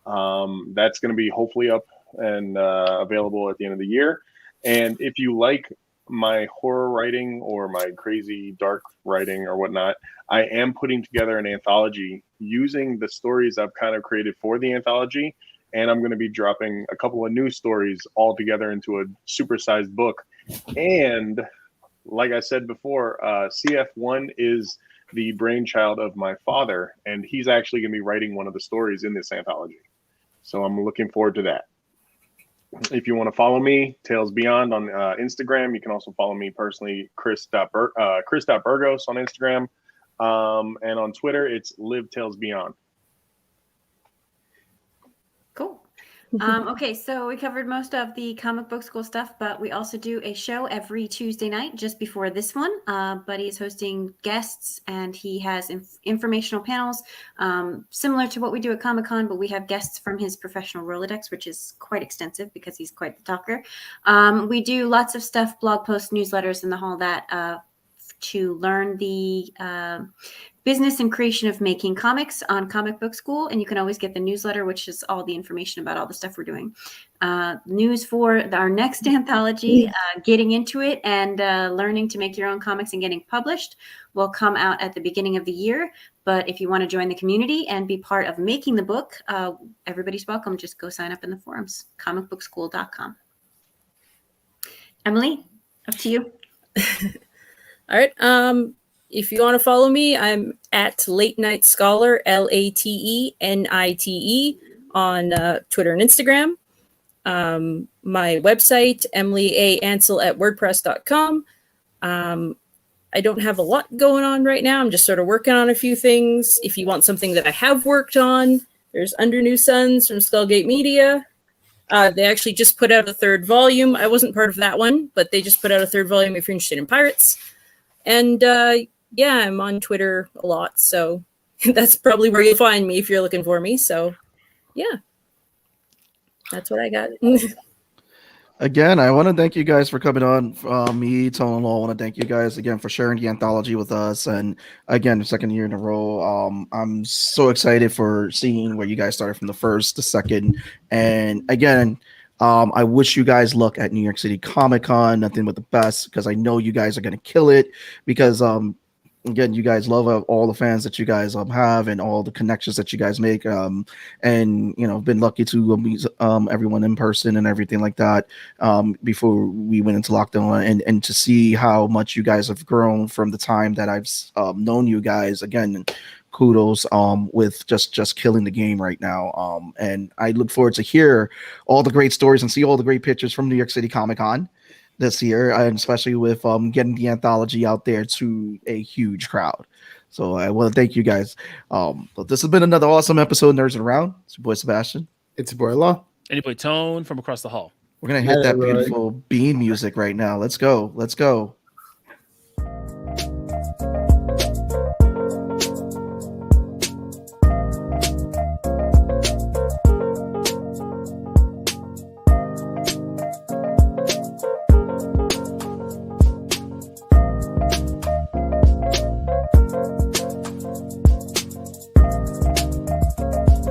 That's going to be hopefully up and available at the end of the year. And if you like my horror writing or my crazy dark writing or whatnot, I am putting together an anthology using the stories I've kind of created for the anthology. And I'm going to be dropping a couple of new stories all together into a supersized book. And like I said before, CF1 is the brainchild of my father, and he's actually going to be writing one of the stories in this anthology. So I'm looking forward to that. If you want to follow me, Tales Beyond on Instagram. You can also follow me personally, Kris.Burgos on Instagram. And on Twitter, it's Live Tales Beyond. Cool. Okay, so we covered most of the Comic Book School stuff, but we also do a show every Tuesday night just before this one. Buddy is hosting guests, and he has informational panels similar to what we do at Comic-Con, but we have guests from his professional Rolodex, which is quite extensive because he's quite the talker. We do lots of stuff, blog posts, newsletters, and all that to learn the business and creation of making comics on Comic Book School. And you can always get the newsletter, which is all the information about all the stuff we're doing. News for our next anthology, getting into it and learning to make your own comics and getting published will come out at the beginning of the year. But if you want to join the community and be part of making the book, everybody's welcome. Just go sign up in the forums, comicbookschool.com. Emily, up to you. All right. If you want to follow me, I'm at Late Night Scholar, LATENITE, on Twitter and Instagram. My website, Emily A. Ansell at WordPress.com. I don't have a lot going on right now. I'm just sort of working on a few things. If you want something that I have worked on, there's Under New Suns from Skullgate Media. They actually just put out a 3rd volume. I wasn't part of that one, but they just put out a 3rd volume if you're interested in pirates. And yeah, I'm on Twitter a lot, so that's probably where you'll find me if you're looking for me. So yeah, that's what I got. Again, I want to thank you guys for coming on. Me, Tone Law, I want to thank you guys again for sharing the anthology with us. And again, the 2nd year in a row. I'm so excited for seeing where you guys started from the 1st to 2nd. And again, I wish you guys luck at New York City Comic Con. Nothing but the best, because I know you guys are going to kill it. Because again, you guys love all the fans that you guys have and all the connections that you guys make. And been lucky to meet everyone in person and everything like that before we went into lockdown, and to see how much you guys have grown from the time that I've known you guys. Again, kudos with just killing the game right now. And I look forward to hear all the great stories and see all the great pictures from New York City Comic Con this year, and especially with getting the anthology out there to a huge crowd. So I want to thank you guys. But this has been another awesome episode of Nerds Around. It's your boy Sebastian. It's your boy Law. And you play Tone from across the hall. We're gonna hit that Roy. beautiful bean music right now. Let's go. Let's go.